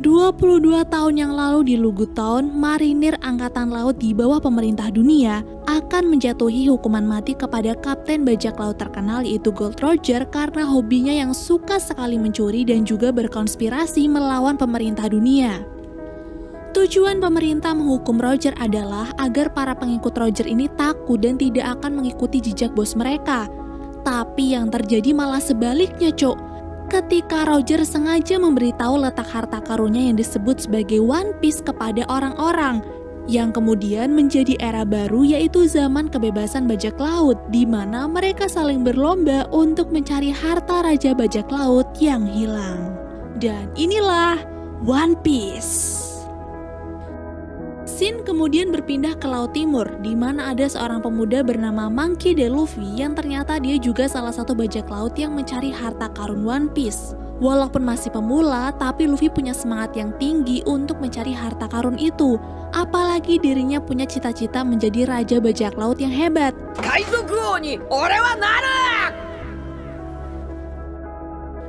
22 tahun yang lalu di Lugu Town, marinir angkatan laut di bawah pemerintah dunia akan menjatuhi hukuman mati kepada kapten bajak laut terkenal yaitu Gold Roger karena hobinya yang suka sekali mencuri dan juga berkonspirasi melawan pemerintah dunia. Tujuan pemerintah menghukum Roger adalah agar para pengikut Roger ini takut dan tidak akan mengikuti jejak bos mereka. Tapi yang terjadi malah sebaliknya, Cok. Ketika Roger sengaja memberitahu letak harta karunnya yang disebut sebagai One Piece kepada orang-orang, yang kemudian menjadi era baru yaitu zaman kebebasan bajak laut, di mana mereka saling berlomba untuk mencari harta raja bajak laut yang hilang. Dan inilah One Piece. Scene kemudian berpindah ke Laut Timur, di mana ada seorang pemuda bernama Monkey D. Luffy yang ternyata dia juga salah satu bajak laut yang mencari harta karun One Piece. Walaupun masih pemula, tapi Luffy punya semangat yang tinggi untuk mencari harta karun itu. Apalagi dirinya punya cita-cita menjadi raja bajak laut yang hebat. Kaizoku ni ore wa naru!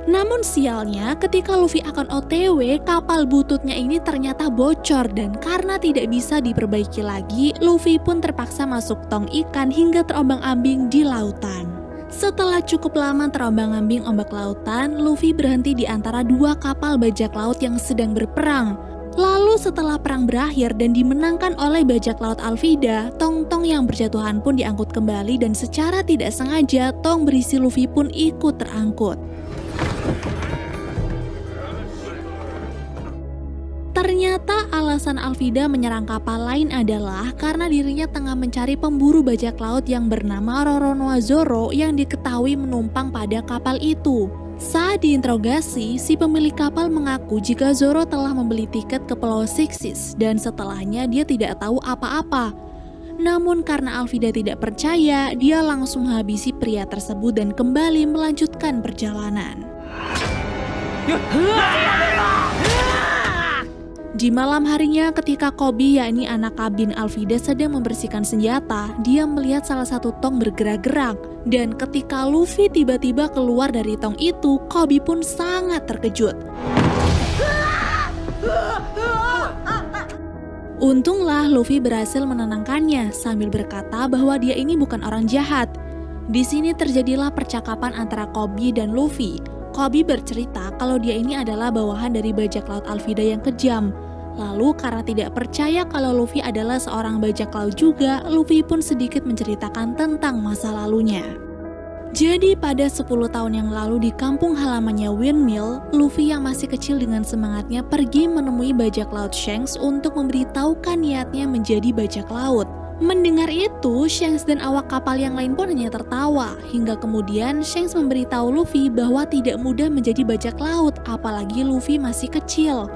Namun sialnya, ketika Luffy akan OTW, kapal bututnya ini ternyata bocor dan karena tidak bisa diperbaiki lagi, Luffy pun terpaksa masuk tong ikan hingga terombang-ambing di lautan. Setelah cukup lama terombang-ambing ombak lautan, Luffy berhenti di antara dua kapal bajak laut yang sedang berperang. Lalu setelah perang berakhir dan dimenangkan oleh bajak laut Alvida, tong-tong yang berjatuhan pun diangkut kembali dan secara tidak sengaja tong berisi Luffy pun ikut terangkut. Ternyata alasan Alvida menyerang kapal lain adalah karena dirinya tengah mencari pemburu bajak laut yang bernama Roronoa Zoro yang diketahui menumpang pada kapal itu. Saat diinterogasi, si pemilik kapal mengaku jika Zoro telah membeli tiket ke Pulau Sixes dan setelahnya dia tidak tahu apa-apa. Namun karena Alvida tidak percaya, dia langsung menghabisi pria tersebut dan kembali melanjutkan perjalanan. Di malam harinya ketika Koby yakni anak kabin Alvida sedang membersihkan senjata, dia melihat salah satu tong bergerak-gerak. Dan ketika Luffy tiba-tiba keluar dari tong itu, Koby pun sangat terkejut. Untunglah Luffy berhasil menenangkannya sambil berkata bahwa dia ini bukan orang jahat. Di sini terjadilah percakapan antara Koby dan Luffy. Koby bercerita kalau dia ini adalah bawahan dari bajak laut Alvida yang kejam. Lalu karena tidak percaya kalau Luffy adalah seorang bajak laut juga, Luffy pun sedikit menceritakan tentang masa lalunya. Jadi pada 10 tahun yang lalu di kampung halamannya Windmill, Luffy yang masih kecil dengan semangatnya pergi menemui bajak laut Shanks untuk memberitahukan niatnya menjadi bajak laut. Mendengar itu, Shanks dan awak kapal yang lain pun hanya tertawa, hingga kemudian Shanks memberitahu Luffy bahwa tidak mudah menjadi bajak laut, apalagi Luffy masih kecil.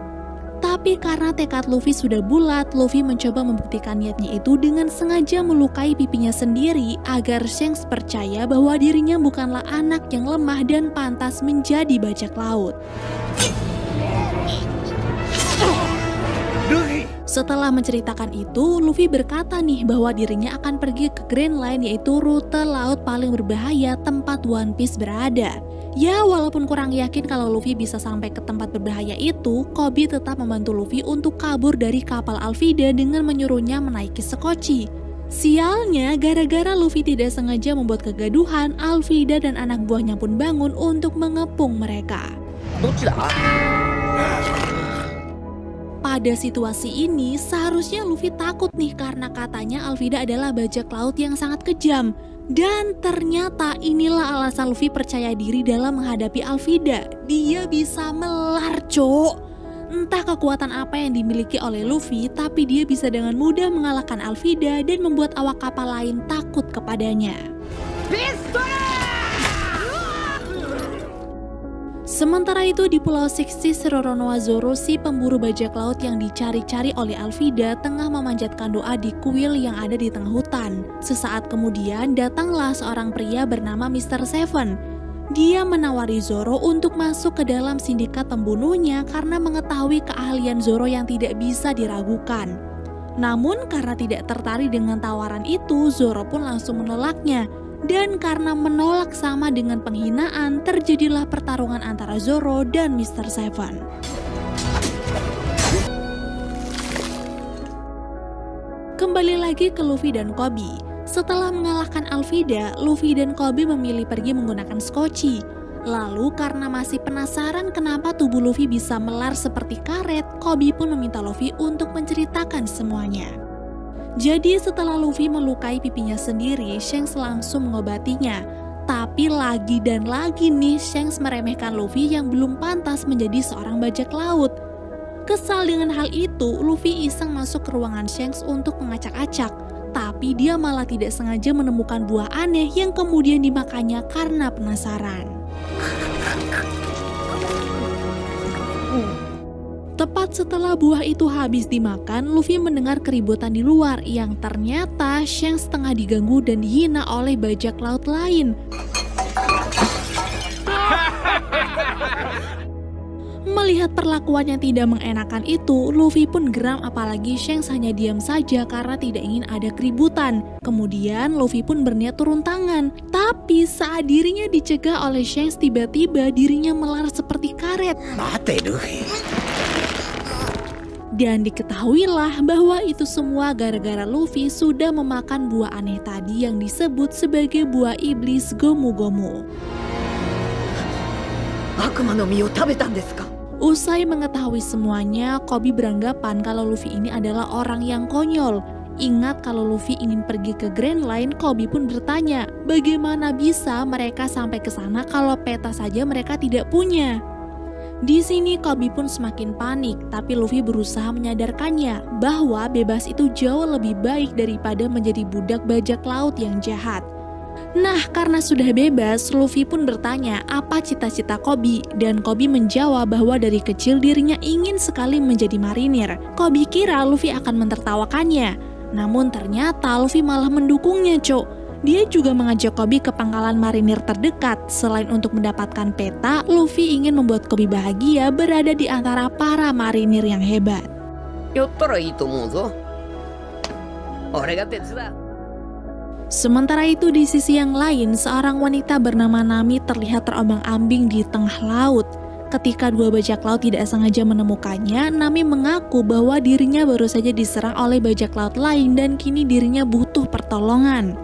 Tapi karena tekad Luffy sudah bulat, Luffy mencoba membuktikan niatnya itu dengan sengaja melukai pipinya sendiri agar Shanks percaya bahwa dirinya bukanlah anak yang lemah dan pantas menjadi bajak laut. Setelah menceritakan itu, Luffy berkata nih bahwa dirinya akan pergi ke Grand Line yaitu rute laut paling berbahaya tempat One Piece berada. Ya, walaupun kurang yakin kalau Luffy bisa sampai ke tempat berbahaya itu, Koby tetap membantu Luffy untuk kabur dari kapal Alvida dengan menyuruhnya menaiki sekoci. Sialnya, gara-gara Luffy tidak sengaja membuat kegaduhan, Alvida dan anak buahnya pun bangun untuk mengepung mereka. Pada situasi ini, seharusnya Luffy takut nih karena katanya Alvida adalah bajak laut yang sangat kejam. Dan ternyata inilah alasan Luffy percaya diri dalam menghadapi Alvida. Dia bisa melar, Cok. Entah kekuatan apa yang dimiliki oleh Luffy, tapi dia bisa dengan mudah mengalahkan Alvida dan membuat awak kapal lain takut kepadanya. Sementara itu di Pulau Sixes, Roronoa Zoro, si pemburu bajak laut yang dicari-cari oleh Alvida, tengah memanjatkan doa di kuil yang ada di tengah hutan. Sesaat kemudian datanglah seorang pria bernama Mr. Seven. Dia menawari Zoro untuk masuk ke dalam sindikat pembunuhnya karena mengetahui keahlian Zoro yang tidak bisa diragukan. Namun karena tidak tertarik dengan tawaran itu, Zoro pun langsung menolaknya. Dan karena menolak sama dengan penghinaan, terjadilah pertarungan antara Zoro dan Mr. Seven. Kembali lagi ke Luffy dan Koby. Setelah mengalahkan Alvida, Luffy dan Koby memilih pergi menggunakan skoci. Lalu karena masih penasaran kenapa tubuh Luffy bisa melar seperti karet, Koby pun meminta Luffy untuk menceritakan semuanya. Jadi setelah Luffy melukai pipinya sendiri, Shanks langsung mengobatinya. Tapi lagi dan lagi nih Shanks meremehkan Luffy yang belum pantas menjadi seorang bajak laut. Kesal dengan hal itu, Luffy iseng masuk ke ruangan Shanks untuk mengacak-acak. Tapi dia malah tidak sengaja menemukan buah aneh yang kemudian dimakannya karena penasaran. Tepat setelah buah itu habis dimakan, Luffy mendengar keributan di luar yang ternyata Shanks tengah diganggu dan dihina oleh bajak laut lain. Melihat perlakuan yang tidak mengenakan itu, Luffy pun geram apalagi Shanks hanya diam saja karena tidak ingin ada keributan. Kemudian Luffy pun berniat turun tangan. Tapi saat dirinya dicegah oleh Shanks, tiba-tiba dirinya melar seperti karet. Mate Luffy. Dan diketahuilah bahwa itu semua gara-gara Luffy sudah memakan buah aneh tadi yang disebut sebagai buah iblis Gomu Gomu. Akuma no mi o tabetan desu ka? Usai mengetahui semuanya, Koby beranggapan kalau Luffy ini adalah orang yang konyol. Ingat kalau Luffy ingin pergi ke Grand Line, Koby pun bertanya, bagaimana bisa mereka sampai ke sana kalau peta saja mereka tidak punya? Di sini Koby pun semakin panik, tapi Luffy berusaha menyadarkannya bahwa bebas itu jauh lebih baik daripada menjadi budak bajak laut yang jahat. Nah, karena sudah bebas, Luffy pun bertanya apa cita-cita Koby, dan Koby menjawab bahwa dari kecil dirinya ingin sekali menjadi marinir. Koby kira Luffy akan mentertawakannya, namun ternyata Luffy malah mendukungnya, cok. Dia juga mengajak Koby ke pangkalan marinir terdekat. Selain untuk mendapatkan peta, Luffy ingin membuat Koby bahagia berada di antara para marinir yang hebat. Yottara ii tomou zo. Ore ga tetsudau. Sementara itu di sisi yang lain, seorang wanita bernama Nami terlihat terombang-ambing di tengah laut. Ketika dua bajak laut tidak sengaja menemukannya, Nami mengaku bahwa dirinya baru saja diserang oleh bajak laut lain dan kini dirinya butuh pertolongan.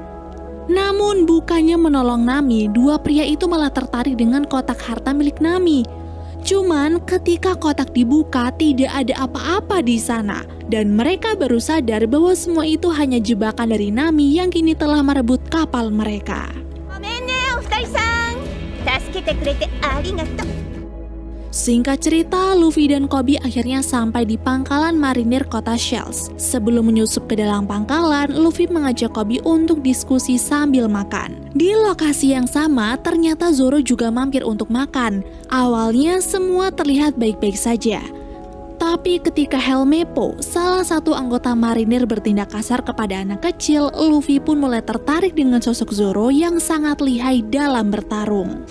Namun bukannya menolong Nami, dua pria itu malah tertarik dengan kotak harta milik Nami. Cuman ketika kotak dibuka tidak ada apa-apa di sana. Dan mereka baru sadar bahwa semua itu hanya jebakan dari Nami yang kini telah merebut kapal mereka. Singkat cerita, Luffy dan Koby akhirnya sampai di pangkalan marinir kota Shells. Sebelum menyusup ke dalam pangkalan, Luffy mengajak Koby untuk diskusi sambil makan. Di lokasi yang sama, ternyata Zoro juga mampir untuk makan. Awalnya semua terlihat baik-baik saja. Tapi ketika Helmeppo, salah satu anggota marinir bertindak kasar kepada anak kecil, Luffy pun mulai tertarik dengan sosok Zoro yang sangat lihai dalam bertarung.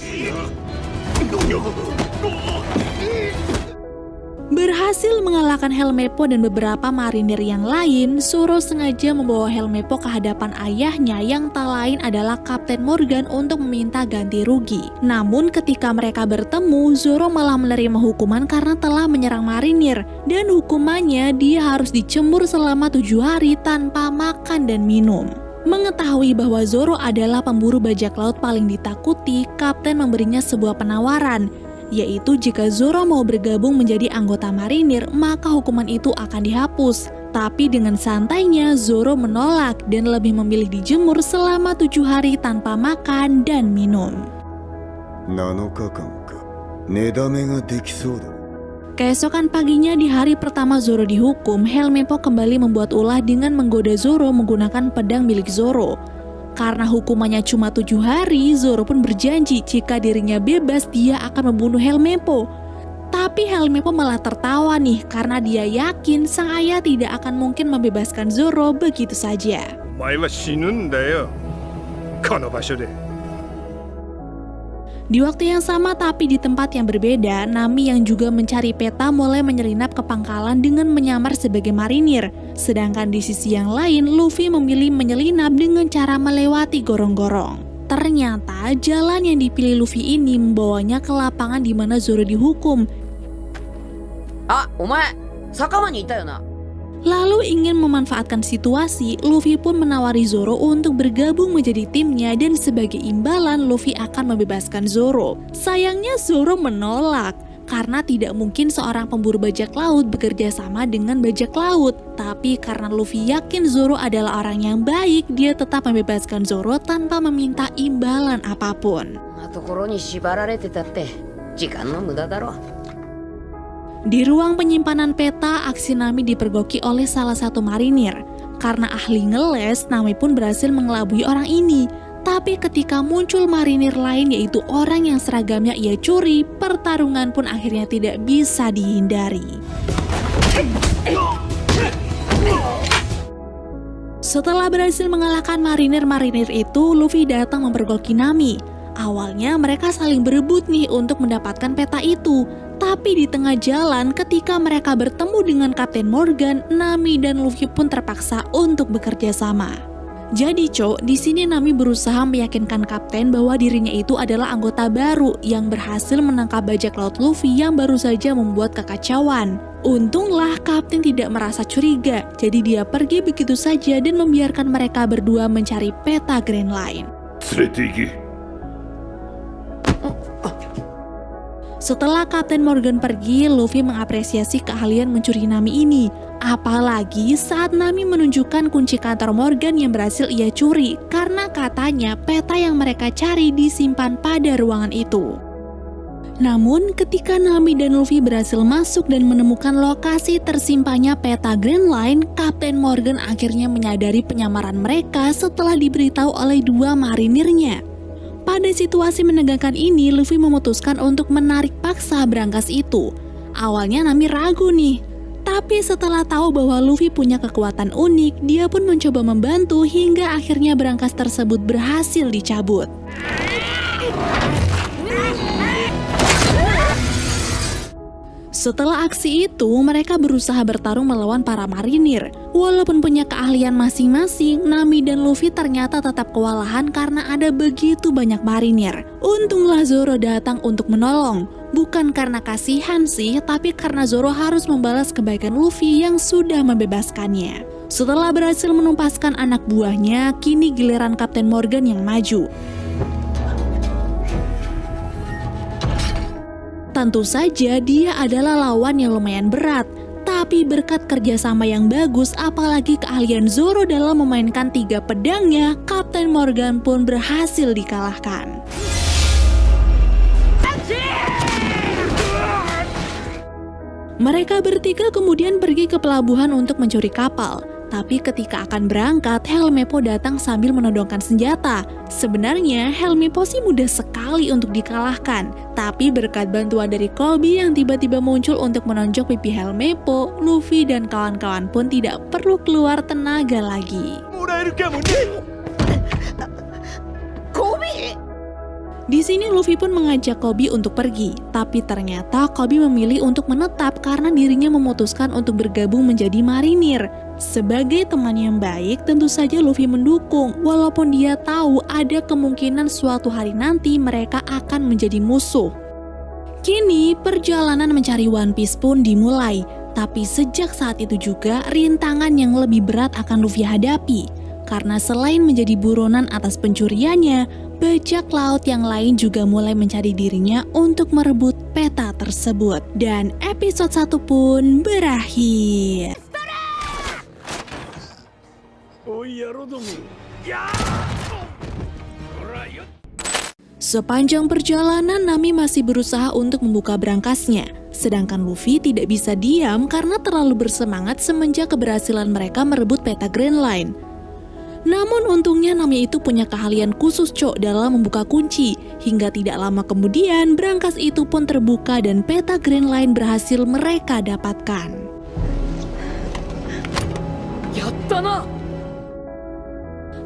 Berhasil mengalahkan Helmeppo dan beberapa marinir yang lain, Zoro sengaja membawa Helmeppo ke hadapan ayahnya yang tak lain adalah Kapten Morgan untuk meminta ganti rugi. Namun ketika mereka bertemu, Zoro malah menerima hukuman karena telah menyerang marinir. Dan hukumannya dia harus dicembur selama 7 hari tanpa makan dan minum. Mengetahui bahwa Zoro adalah pemburu bajak laut paling ditakuti, Kapten memberinya sebuah penawaran, yaitu jika Zoro mau bergabung menjadi anggota marinir, maka hukuman itu akan dihapus. Tapi dengan santainya Zoro menolak dan lebih memilih dijemur selama 7 hari tanpa makan dan minum. Keesokan paginya di hari pertama Zoro dihukum, Helmeppo kembali membuat ulah dengan menggoda Zoro menggunakan pedang milik Zoro. Karena hukumannya cuma 7 hari, Zoro pun berjanji jika dirinya bebas dia akan membunuh Helmeppo. Tapi Helmeppo malah tertawa nih karena dia yakin sang ayah tidak akan mungkin membebaskan Zoro begitu saja. Di waktu yang sama tapi di tempat yang berbeda, Nami yang juga mencari peta mulai menyelinap ke pangkalan dengan menyamar sebagai marinir. Sedangkan di sisi yang lain, Luffy memilih menyelinap dengan cara melewati gorong-gorong. Ternyata jalan yang dipilih Luffy ini membawanya ke lapangan di mana Zoro dihukum. Ah, omae, sakama ni ita yo na? Lalu ingin memanfaatkan situasi, Luffy pun menawari Zoro untuk bergabung menjadi timnya dan sebagai imbalan Luffy akan membebaskan Zoro. Sayangnya Zoro menolak, karena tidak mungkin seorang pemburu bajak laut bekerja sama dengan bajak laut. Tapi karena Luffy yakin Zoro adalah orang yang baik, dia tetap membebaskan Zoro tanpa meminta imbalan apapun. ところに縛られてたって時間の無駄だろ。 Di ruang penyimpanan peta, aksi Nami dipergoki oleh salah satu marinir. Karena ahli ngeles, Nami pun berhasil mengelabui orang ini. Tapi ketika muncul marinir lain yaitu orang yang seragamnya ia curi, pertarungan pun akhirnya tidak bisa dihindari. Setelah berhasil mengalahkan marinir-marinir itu, Luffy datang mempergoki Nami. Awalnya mereka saling berebut nih untuk mendapatkan peta itu. Tapi di tengah jalan ketika mereka bertemu dengan Kapten Morgan, Nami dan Luffy pun terpaksa untuk bekerja sama. Jadi di sini Nami berusaha meyakinkan Kapten bahwa dirinya itu adalah anggota baru yang berhasil menangkap bajak laut Luffy yang baru saja membuat kekacauan. Untunglah Kapten tidak merasa curiga, jadi dia pergi begitu saja dan membiarkan mereka berdua mencari peta Grand Line. Setelah Kapten Morgan pergi, Luffy mengapresiasi keahlian mencuri Nami ini. Apalagi saat Nami menunjukkan kunci kantor Morgan yang berhasil ia curi, karena katanya peta yang mereka cari disimpan pada ruangan itu. Namun ketika Nami dan Luffy berhasil masuk dan menemukan lokasi tersimpannya peta Grand Line, Kapten Morgan akhirnya menyadari penyamaran mereka setelah diberitahu oleh dua marinirnya. Pada situasi menegangkan ini, Luffy memutuskan untuk menarik paksa brankas itu. Awalnya Nami ragu nih, tapi setelah tahu bahwa Luffy punya kekuatan unik, dia pun mencoba membantu hingga akhirnya brankas tersebut berhasil dicabut. Setelah aksi itu, mereka berusaha bertarung melawan para marinir. Walaupun punya keahlian masing-masing, Nami dan Luffy ternyata tetap kewalahan karena ada begitu banyak marinir. Untunglah Zoro datang untuk menolong. Bukan karena kasihan sih, tapi karena Zoro harus membalas kebaikan Luffy yang sudah membebaskannya. Setelah berhasil menumpaskan anak buahnya, kini giliran Kapten Morgan yang maju. Tentu saja dia adalah lawan yang lumayan berat, tapi berkat kerjasama yang bagus apalagi keahlian Zoro dalam memainkan 3 pedangnya, Kapten Morgan pun berhasil dikalahkan. Mereka bertiga kemudian pergi ke pelabuhan untuk mencuri kapal. Tapi ketika akan berangkat, Helmeppo datang sambil menodongkan senjata. Sebenarnya Helmeppo sih mudah sekali untuk dikalahkan. Tapi berkat bantuan dari Koby yang tiba-tiba muncul untuk menonjok pipi Helmeppo, Luffy dan kawan-kawan pun tidak perlu keluar tenaga lagi. Koby! Di sini Luffy pun mengajak Koby untuk pergi, tapi ternyata Koby memilih untuk menetap karena dirinya memutuskan untuk bergabung menjadi marinir. Sebagai teman yang baik, tentu saja Luffy mendukung, walaupun dia tahu ada kemungkinan suatu hari nanti mereka akan menjadi musuh. Kini, perjalanan mencari One Piece pun dimulai, tapi sejak saat itu juga rintangan yang lebih berat akan Luffy hadapi. Karena selain menjadi buronan atas pencuriannya, bajak laut yang lain juga mulai mencari dirinya untuk merebut peta tersebut. Dan episode 1 pun berakhir. Sepanjang perjalanan, Nami masih berusaha untuk membuka brankasnya. Sedangkan Luffy tidak bisa diam karena terlalu bersemangat semenjak keberhasilan mereka merebut peta Grand Line. Namun untungnya Nami itu punya keahlian khusus dalam membuka kunci. Hingga tidak lama kemudian brankas itu pun terbuka dan peta Grand Line berhasil mereka dapatkan. Yatta na!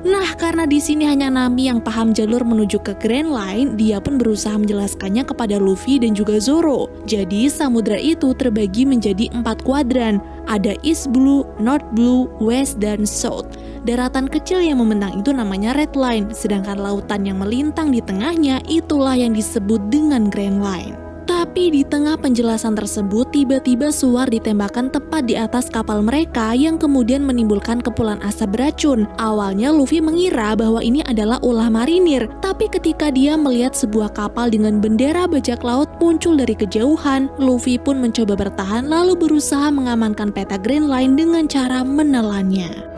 Nah, karena di sini hanya Nami yang paham jalur menuju ke Grand Line, dia pun berusaha menjelaskannya kepada Luffy dan juga Zoro. Jadi samudra itu terbagi menjadi 4 kuadran. Ada East Blue, North Blue, West, dan South. Daratan kecil yang membentang itu namanya Red Line, sedangkan lautan yang melintang di tengahnya itulah yang disebut dengan Grand Line. Tapi di tengah penjelasan tersebut, tiba-tiba suar ditembakkan tepat di atas kapal mereka yang kemudian menimbulkan kepulan asap beracun. Awalnya Luffy mengira bahwa ini adalah ulah marinir, tapi ketika dia melihat sebuah kapal dengan bendera bajak laut muncul dari kejauhan, Luffy pun mencoba bertahan lalu berusaha mengamankan peta Grand Line dengan cara menelannya.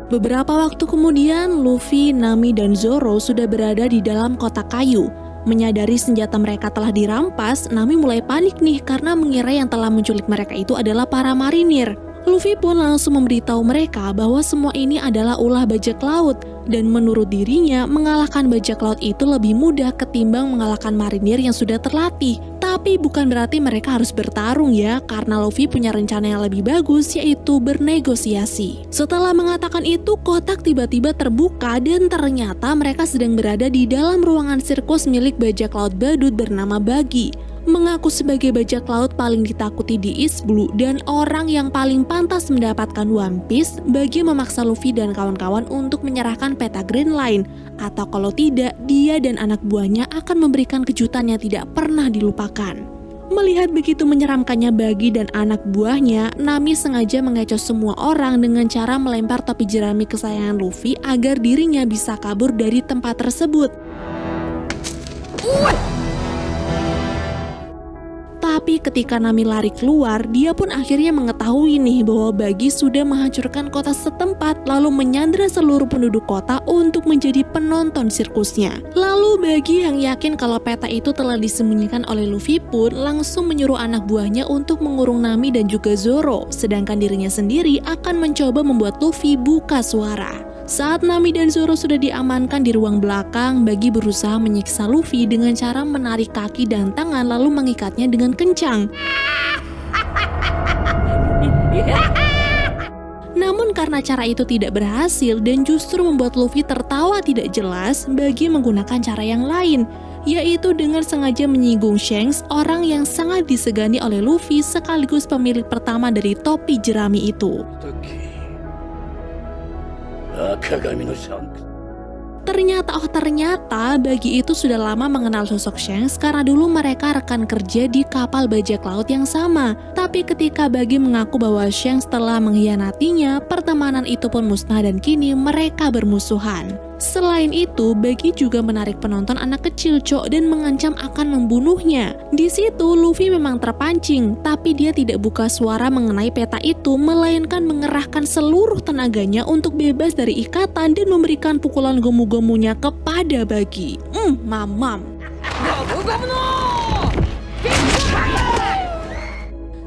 Beberapa waktu kemudian, Luffy, Nami, dan Zoro sudah berada di dalam kotak kayu. Menyadari senjata mereka telah dirampas, Nami mulai panik nih karena mengira yang telah menculik mereka itu adalah para marinir. Luffy pun langsung memberitahu mereka bahwa semua ini adalah ulah bajak laut, dan menurut dirinya mengalahkan bajak laut itu lebih mudah ketimbang mengalahkan marinir yang sudah terlatih. Tapi bukan berarti mereka harus bertarung ya, karena Luffy punya rencana yang lebih bagus, yaitu bernegosiasi. Setelah mengatakan itu, kotak tiba-tiba terbuka dan ternyata mereka sedang berada di dalam ruangan sirkus milik bajak laut badut bernama Buggy. Mengaku sebagai bajak laut paling ditakuti di East Blue dan orang yang paling pantas mendapatkan One Piece, Buggy memaksa Luffy dan kawan-kawan untuk menyerahkan peta Grand Line, atau kalau tidak, dia dan anak buahnya akan memberikan kejutan yang tidak pernah dilupakan. Melihat begitu menyeramkannya Buggy dan anak buahnya, Nami sengaja mengecoh semua orang dengan cara melempar topi jerami kesayangan Luffy agar dirinya bisa kabur dari tempat tersebut. Tapi ketika Nami lari keluar, dia pun akhirnya mengetahui nih bahwa Buggy sudah menghancurkan kota setempat lalu menyandra seluruh penduduk kota untuk menjadi penonton sirkusnya. Lalu Buggy yang yakin kalau peta itu telah disembunyikan oleh Luffy pun langsung menyuruh anak buahnya untuk mengurung Nami dan juga Zoro, sedangkan dirinya sendiri akan mencoba membuat Luffy buka suara. Saat Nami dan Zoro sudah diamankan di ruang belakang, Buggy berusaha menyiksa Luffy dengan cara menarik kaki dan tangan lalu mengikatnya dengan kencang. Namun karena cara itu tidak berhasil dan justru membuat Luffy tertawa tidak jelas, Buggy menggunakan cara yang lain, yaitu dengan sengaja menyinggung Shanks, orang yang sangat disegani oleh Luffy sekaligus pemilik pertama dari topi jerami itu. Ternyata Buggy itu sudah lama mengenal sosok Shanks karena dulu mereka rekan kerja di kapal bajak laut yang sama. Tapi ketika Buggy mengaku bahwa Shanks telah mengkhianatinya, pertemanan itu pun musnah dan kini mereka bermusuhan. Selain itu, Buggy juga menarik penonton anak kecil dan mengancam akan membunuhnya. Di situ Luffy memang terpancing, tapi dia tidak buka suara mengenai peta itu, melainkan mengerahkan seluruh tenaganya untuk bebas dari ikatan dan memberikan pukulan gomu-gomunya kepada Buggy. Mamam.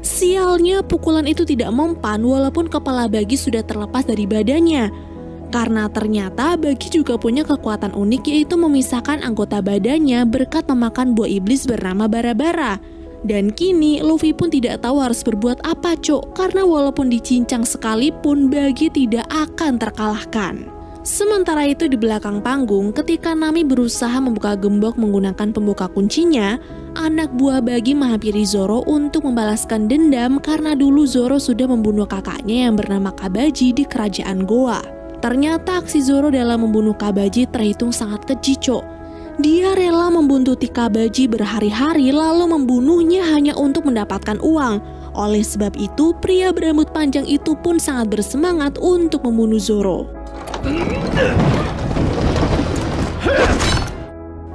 Sialnya pukulan itu tidak mempan walaupun kepala Buggy sudah terlepas dari badannya. Karena ternyata Buggy juga punya kekuatan unik, yaitu memisahkan anggota badannya berkat memakan buah iblis bernama Bara-Bara. Dan kini Luffy pun tidak tahu harus berbuat apa karena walaupun dicincang sekalipun Buggy tidak akan terkalahkan. Sementara itu di belakang panggung, ketika Nami berusaha membuka gembok menggunakan pembuka kuncinya, anak buah Buggy menghampiri Zoro untuk membalaskan dendam karena dulu Zoro sudah membunuh kakaknya yang bernama Kabaji di kerajaan Goa. Ternyata aksi Zoro dalam membunuh Kabaji terhitung sangat keji, Dia rela membuntuti Kabaji berhari-hari lalu membunuhnya hanya untuk mendapatkan uang. Oleh sebab itu, pria berambut panjang itu pun sangat bersemangat untuk membunuh Zoro.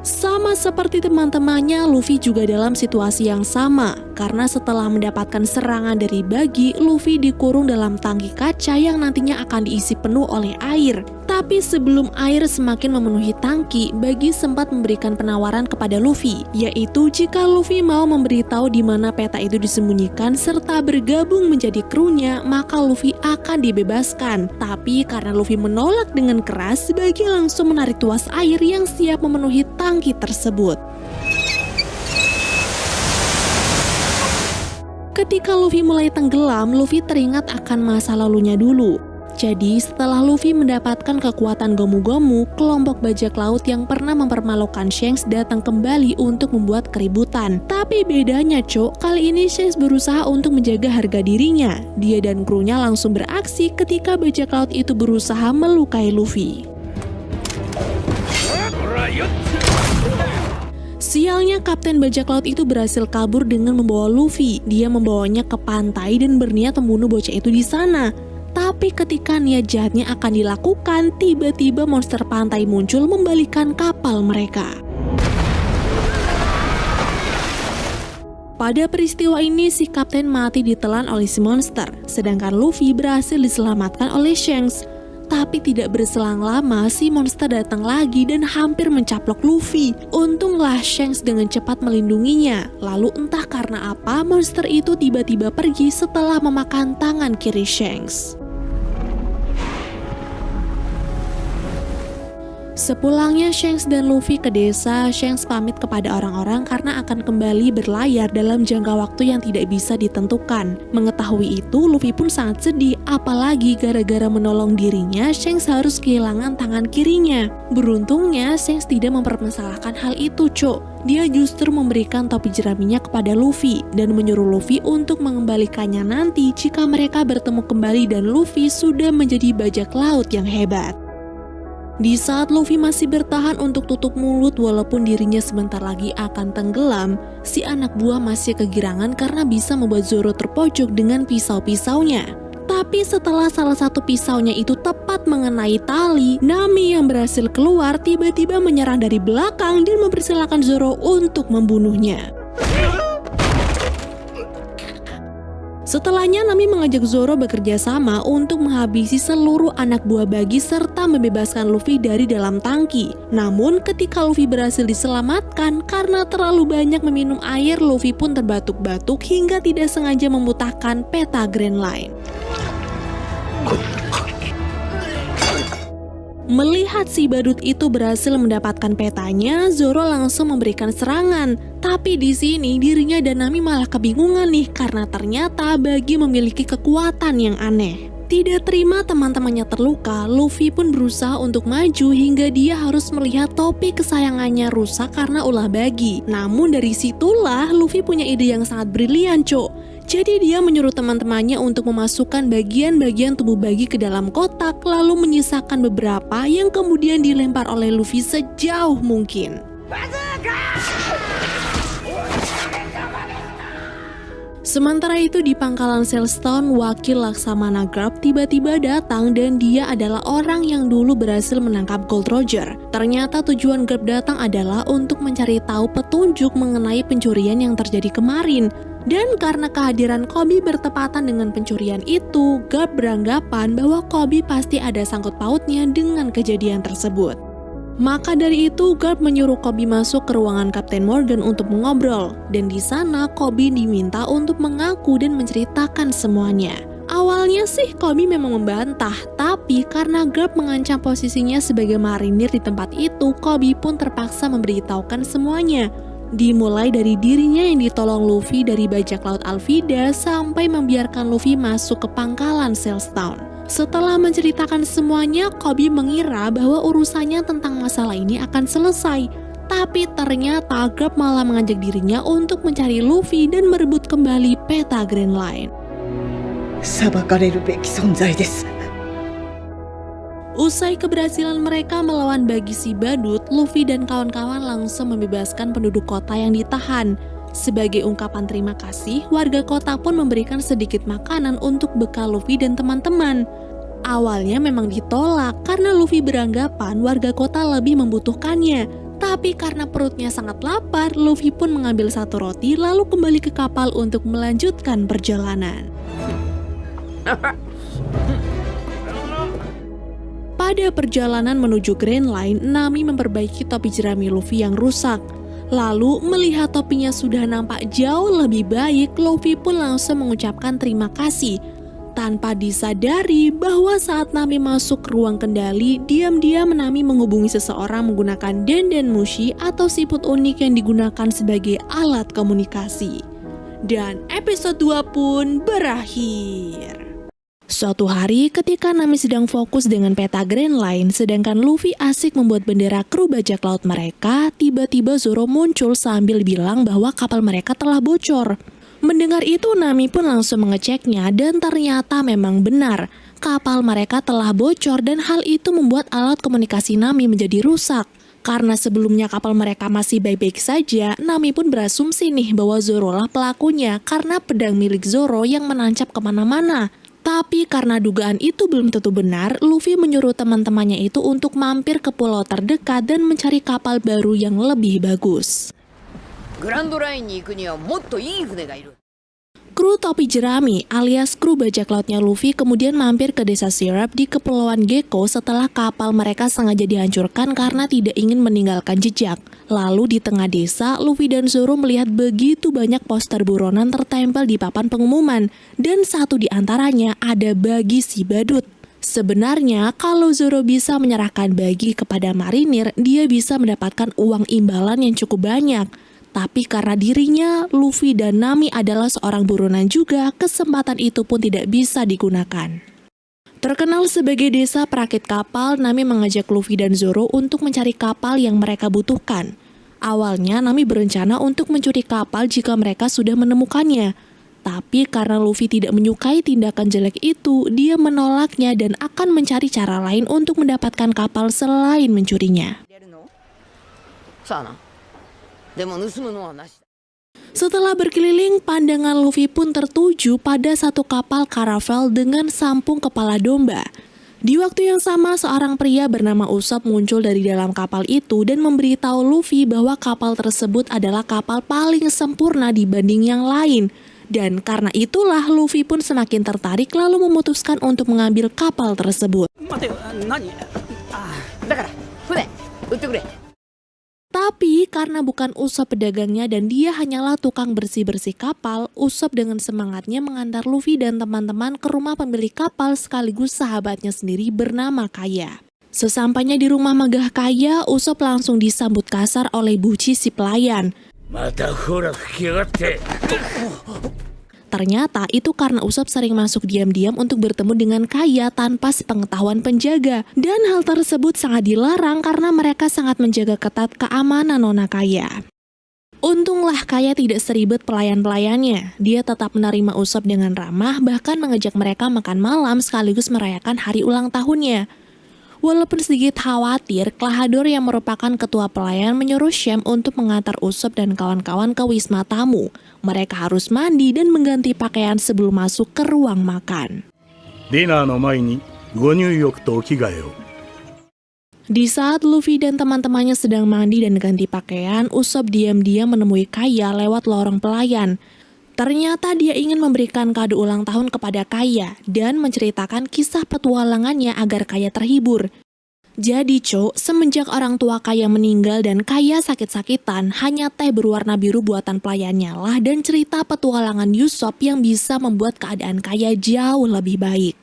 Sama seperti teman-temannya, Luffy juga dalam situasi yang sama. Karena setelah mendapatkan serangan dari Buggy, Luffy dikurung dalam tangki kaca yang nantinya akan diisi penuh oleh air. Tapi sebelum air semakin memenuhi tangki, Buggy sempat memberikan penawaran kepada Luffy, yaitu jika Luffy mau memberitahu di mana peta itu disembunyikan serta bergabung menjadi krunya, maka Luffy akan dibebaskan. Tapi karena Luffy menolak dengan keras, Buggy langsung menarik tuas air yang siap memenuhi tangki tersebut. Ketika Luffy mulai tenggelam, Luffy teringat akan masa lalunya dulu. Jadi setelah Luffy mendapatkan kekuatan Gomu-Gomu, kelompok bajak laut yang pernah mempermalukan Shanks datang kembali untuk membuat keributan. Tapi bedanya kali ini Shanks berusaha untuk menjaga harga dirinya. Dia dan krunya langsung beraksi ketika bajak laut itu berusaha melukai Luffy. Sialnya Kapten Bajak Laut itu berhasil kabur dengan membawa Luffy. Dia membawanya ke pantai dan berniat membunuh bocah itu di sana. Tapi ketika niat jahatnya akan dilakukan, tiba-tiba monster pantai muncul membalikan kapal mereka. Pada peristiwa ini, si kapten mati ditelan oleh si monster, sedangkan Luffy berhasil diselamatkan oleh Shanks. Tapi tidak berselang lama, si monster datang lagi dan hampir mencaplok Luffy. Untunglah Shanks dengan cepat melindunginya. Lalu entah karena apa, monster itu tiba-tiba pergi setelah memakan tangan kiri Shanks. Sepulangnya Shanks dan Luffy ke desa, Shanks pamit kepada orang-orang karena akan kembali berlayar dalam jangka waktu yang tidak bisa ditentukan. Mengetahui itu, Luffy pun sangat sedih, apalagi gara-gara menolong dirinya, Shanks harus kehilangan tangan kirinya. Beruntungnya, Shanks tidak mempermasalahkan hal itu, Cok. Dia justru memberikan topi jeraminya kepada Luffy dan menyuruh Luffy untuk mengembalikannya nanti jika mereka bertemu kembali dan Luffy sudah menjadi bajak laut yang hebat. Di saat Luffy masih bertahan untuk tutup mulut walaupun dirinya sebentar lagi akan tenggelam, si anak buah masih kegirangan karena bisa membuat Zoro terpojok dengan pisau-pisaunya. Tapi setelah salah satu pisaunya itu tepat mengenai tali, Nami yang berhasil keluar tiba-tiba menyerang dari belakang dan mempersilahkan Zoro untuk membunuhnya. Setelahnya Nami mengajak Zoro bekerja sama untuk menghabisi seluruh anak buah bagi serta membebaskan Luffy dari dalam tangki. Namun ketika Luffy berhasil diselamatkan karena terlalu banyak meminum air, Luffy pun terbatuk-batuk hingga tidak sengaja memutahkan peta Grand Line. Melihat si badut itu berhasil mendapatkan petanya, Zoro langsung memberikan serangan. Tapi di sini dirinya dan Nami malah kebingungan nih karena ternyata Bagi memiliki kekuatan yang aneh. Tidak terima teman-temannya terluka, Luffy pun berusaha untuk maju hingga dia harus melihat topi kesayangannya rusak karena ulah Bagi. Namun dari situlah Luffy punya ide yang sangat brilian, Cok. Jadi dia menyuruh teman-temannya untuk memasukkan bagian-bagian tubuh Bagi ke dalam kotak lalu menyisakan beberapa yang kemudian dilempar oleh Luffy sejauh mungkin. Sementara itu di pangkalan Sailstone, wakil Laksamana Garp tiba-tiba datang dan dia adalah orang yang dulu berhasil menangkap Gold Roger. Ternyata tujuan Garp datang adalah untuk mencari tahu petunjuk mengenai pencurian yang terjadi kemarin. Dan karena kehadiran Koby bertepatan dengan pencurian itu, Garp beranggapan bahwa Koby pasti ada sangkut pautnya dengan kejadian tersebut. Maka dari itu, Garp menyuruh Koby masuk ke ruangan Kapten Morgan untuk mengobrol. Dan di sana, Koby diminta untuk mengaku dan menceritakan semuanya. Awalnya sih Koby memang membantah, tapi karena Garp mengancam posisinya sebagai marinir di tempat itu, Koby pun terpaksa memberitahukan semuanya. Dimulai dari dirinya yang ditolong Luffy dari bajak laut Alvida sampai membiarkan Luffy masuk ke pangkalan Sailstone. Setelah menceritakan semuanya, Koby mengira bahwa urusannya tentang masalah ini akan selesai. Tapi ternyata Garp malah mengajak dirinya untuk mencari Luffy dan merebut kembali peta Grand Line. Usai keberhasilan mereka melawan Bagi si badut, Luffy dan kawan-kawan langsung membebaskan penduduk kota yang ditahan. Sebagai ungkapan terima kasih, warga kota pun memberikan sedikit makanan untuk bekal Luffy dan teman-teman. Awalnya memang ditolak karena Luffy beranggapan warga kota lebih membutuhkannya. Tapi karena perutnya sangat lapar, Luffy pun mengambil satu roti lalu kembali ke kapal untuk melanjutkan perjalanan. Pada perjalanan menuju Grand Line, Nami memperbaiki topi jerami Luffy yang rusak. Lalu melihat topinya sudah nampak jauh lebih baik, Luffy pun langsung mengucapkan terima kasih. Tanpa disadari bahwa saat Nami masuk ke ruang kendali, diam-diam Nami menghubungi seseorang menggunakan Denden Mushi atau siput unik yang digunakan sebagai alat komunikasi. Dan episode 2 pun berakhir. Suatu hari ketika Nami sedang fokus dengan peta Grand Line, sedangkan Luffy asik membuat bendera kru bajak laut mereka, tiba-tiba Zoro muncul sambil bilang bahwa kapal mereka telah bocor. Mendengar itu Nami pun langsung mengeceknya dan ternyata memang benar. Kapal mereka telah bocor dan hal itu membuat alat komunikasi Nami menjadi rusak. Karena sebelumnya kapal mereka masih baik-baik saja, Nami pun berasumsi nih bahwa Zoro lah pelakunya karena pedang milik Zoro yang menancap kemana-mana. Tapi karena dugaan itu belum tentu benar, Luffy menyuruh teman-temannya itu untuk mampir ke pulau terdekat dan mencari kapal baru yang lebih bagus. グランドラインに行くにはもっといい船がいる。 Kru topi jerami alias kru bajak lautnya Luffy kemudian mampir ke desa Syrup di Kepulauan Gecko setelah kapal mereka sengaja dihancurkan karena tidak ingin meninggalkan jejak. Lalu di tengah desa, Luffy dan Zoro melihat begitu banyak poster buronan tertempel di papan pengumuman dan satu di antaranya ada bagi si badut. Sebenarnya kalau Zoro bisa menyerahkan bagi kepada marinir, dia bisa mendapatkan uang imbalan yang cukup banyak. Tapi karena dirinya, Luffy dan Nami adalah seorang buronan juga, kesempatan itu pun tidak bisa digunakan. Terkenal sebagai desa perakit kapal, Nami mengajak Luffy dan Zoro untuk mencari kapal yang mereka butuhkan. Awalnya Nami berencana untuk mencuri kapal jika mereka sudah menemukannya. Tapi karena Luffy tidak menyukai tindakan jelek itu, dia menolaknya dan akan mencari cara lain untuk mendapatkan kapal selain mencurinya. さあな。でも盗むのはなしだ。 Setelah berkeliling, pandangan Luffy pun tertuju pada satu kapal karavel dengan sampung kepala domba. Di waktu yang sama, seorang pria bernama Usopp muncul dari dalam kapal itu dan memberitahu Luffy bahwa kapal tersebut adalah kapal paling sempurna dibanding yang lain. Dan karena itulah Luffy pun semakin tertarik lalu memutuskan untuk mengambil kapal tersebut. だから船売ってくれ。 Tapi karena bukan Usopp pedagangnya dan dia hanyalah tukang bersih-bersih kapal, Usopp dengan semangatnya mengantar Luffy dan teman-teman ke rumah pemilik kapal sekaligus sahabatnya sendiri bernama Kaya. Sesampainya di rumah megah Kaya, Usopp langsung disambut kasar oleh Buci si pelayan. Ternyata itu karena Usopp sering masuk diam-diam untuk bertemu dengan Kaya tanpa sepengetahuan penjaga. Dan hal tersebut sangat dilarang karena mereka sangat menjaga ketat keamanan Nona Kaya. Untunglah Kaya tidak seribet pelayan-pelayannya. Dia tetap menerima Usopp dengan ramah, bahkan mengajak mereka makan malam sekaligus merayakan hari ulang tahunnya. Walaupun sedikit khawatir, Klahadore yang merupakan ketua pelayan menyuruh Shem untuk mengantar Usopp dan kawan-kawan ke wisma tamu. Mereka harus mandi dan mengganti pakaian sebelum masuk ke ruang makan. Di saat Luffy dan teman-temannya sedang mandi dan ganti pakaian, Usopp diam-diam menemui Kaya lewat lorong pelayan. Ternyata dia ingin memberikan kado ulang tahun kepada Kaya dan menceritakan kisah petualangannya agar Kaya terhibur. Jadi Cok, semenjak orang tua Kaya meninggal dan Kaya sakit-sakitan, hanya teh berwarna biru buatan pelayannya lah dan cerita petualangan Usopp yang bisa membuat keadaan Kaya jauh lebih baik.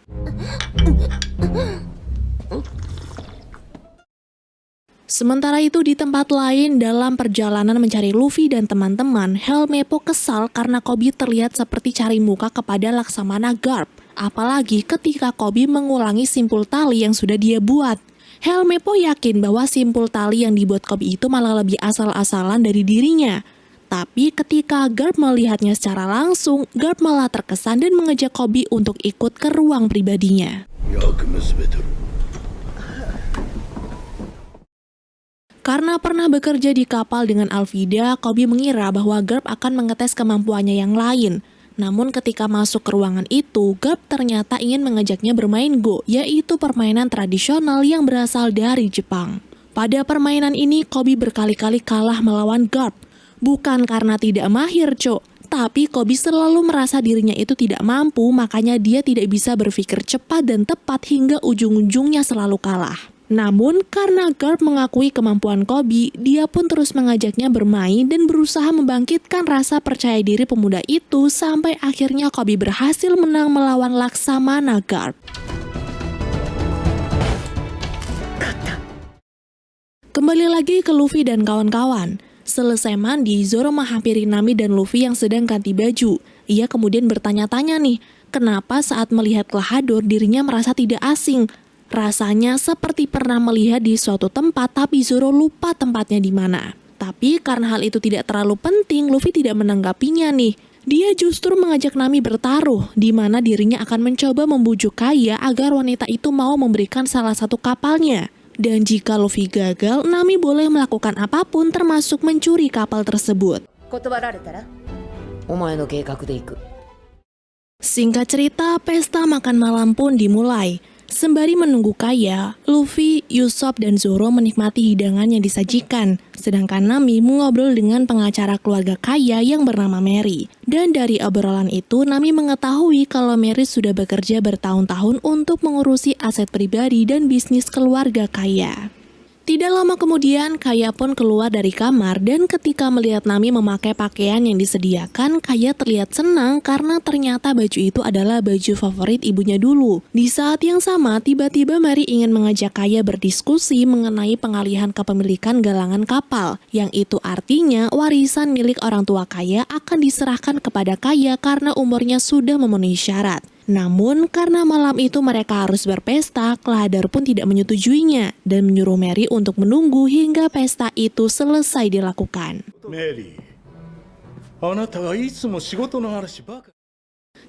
Sementara itu di tempat lain dalam perjalanan mencari Luffy dan teman-teman, Helmeppo kesal karena Koby terlihat seperti cari muka kepada Laksamana Garp. Apalagi ketika Koby mengulangi simpul tali yang sudah dia buat. Helmeppo yakin bahwa simpul tali yang dibuat Koby itu malah lebih asal-asalan dari dirinya. Tapi ketika Garp melihatnya secara langsung, Garp malah terkesan dan mengajak Koby untuk ikut ke ruang pribadinya. Karena pernah bekerja di kapal dengan Alvida, Koby mengira bahwa Garp akan mengetes kemampuannya yang lain. Namun ketika masuk ke ruangan itu, Garp ternyata ingin mengajaknya bermain Go, yaitu permainan tradisional yang berasal dari Jepang. Pada permainan ini, Koby berkali-kali kalah melawan Garp. Bukan karena tidak mahir, Cok. Tapi Koby selalu merasa dirinya itu tidak mampu, makanya dia tidak bisa berpikir cepat dan tepat hingga ujung-ujungnya selalu kalah. Namun, karena Garp mengakui kemampuan Koby, dia pun terus mengajaknya bermain dan berusaha membangkitkan rasa percaya diri pemuda itu sampai akhirnya Koby berhasil menang melawan Laksamana Garp. Kembali lagi ke Luffy dan kawan-kawan. Selesai mandi, Zoro menghampiri Nami dan Luffy yang sedang ganti baju. Ia kemudian bertanya-tanya nih, kenapa saat melihat Klahadore dirinya merasa tidak asing? Rasanya seperti pernah melihat di suatu tempat tapi Zoro lupa tempatnya di mana. Tapi karena hal itu tidak terlalu penting, Luffy tidak menanggapinya nih. Dia justru mengajak Nami bertaruh, di mana dirinya akan mencoba membujuk Kaya agar wanita itu mau memberikan salah satu kapalnya. Dan jika Luffy gagal, Nami boleh melakukan apapun termasuk mencuri kapal tersebut. 断られたらお前の計画で行く。 Singkat cerita, pesta makan malam pun dimulai. Sembari menunggu Kaya, Luffy, Usopp, dan Zoro menikmati hidangan yang disajikan. Sedangkan Nami mengobrol dengan pengacara keluarga Kaya yang bernama Mary. Dan dari obrolan itu, Nami mengetahui kalau Mary sudah bekerja bertahun-tahun untuk mengurusi aset pribadi dan bisnis keluarga Kaya. Tidak lama kemudian, Kaya pun keluar dari kamar dan ketika melihat Nami memakai pakaian yang disediakan, Kaya terlihat senang karena ternyata baju itu adalah baju favorit ibunya dulu. Di saat yang sama, tiba-tiba Mary ingin mengajak Kaya berdiskusi mengenai pengalihan kepemilikan galangan kapal, yang itu artinya warisan milik orang tua Kaya akan diserahkan kepada Kaya karena umurnya sudah memenuhi syarat. Namun, karena malam itu mereka harus berpesta, Klahadar pun tidak menyetujuinya dan menyuruh Mary untuk menunggu hingga pesta itu selesai dilakukan.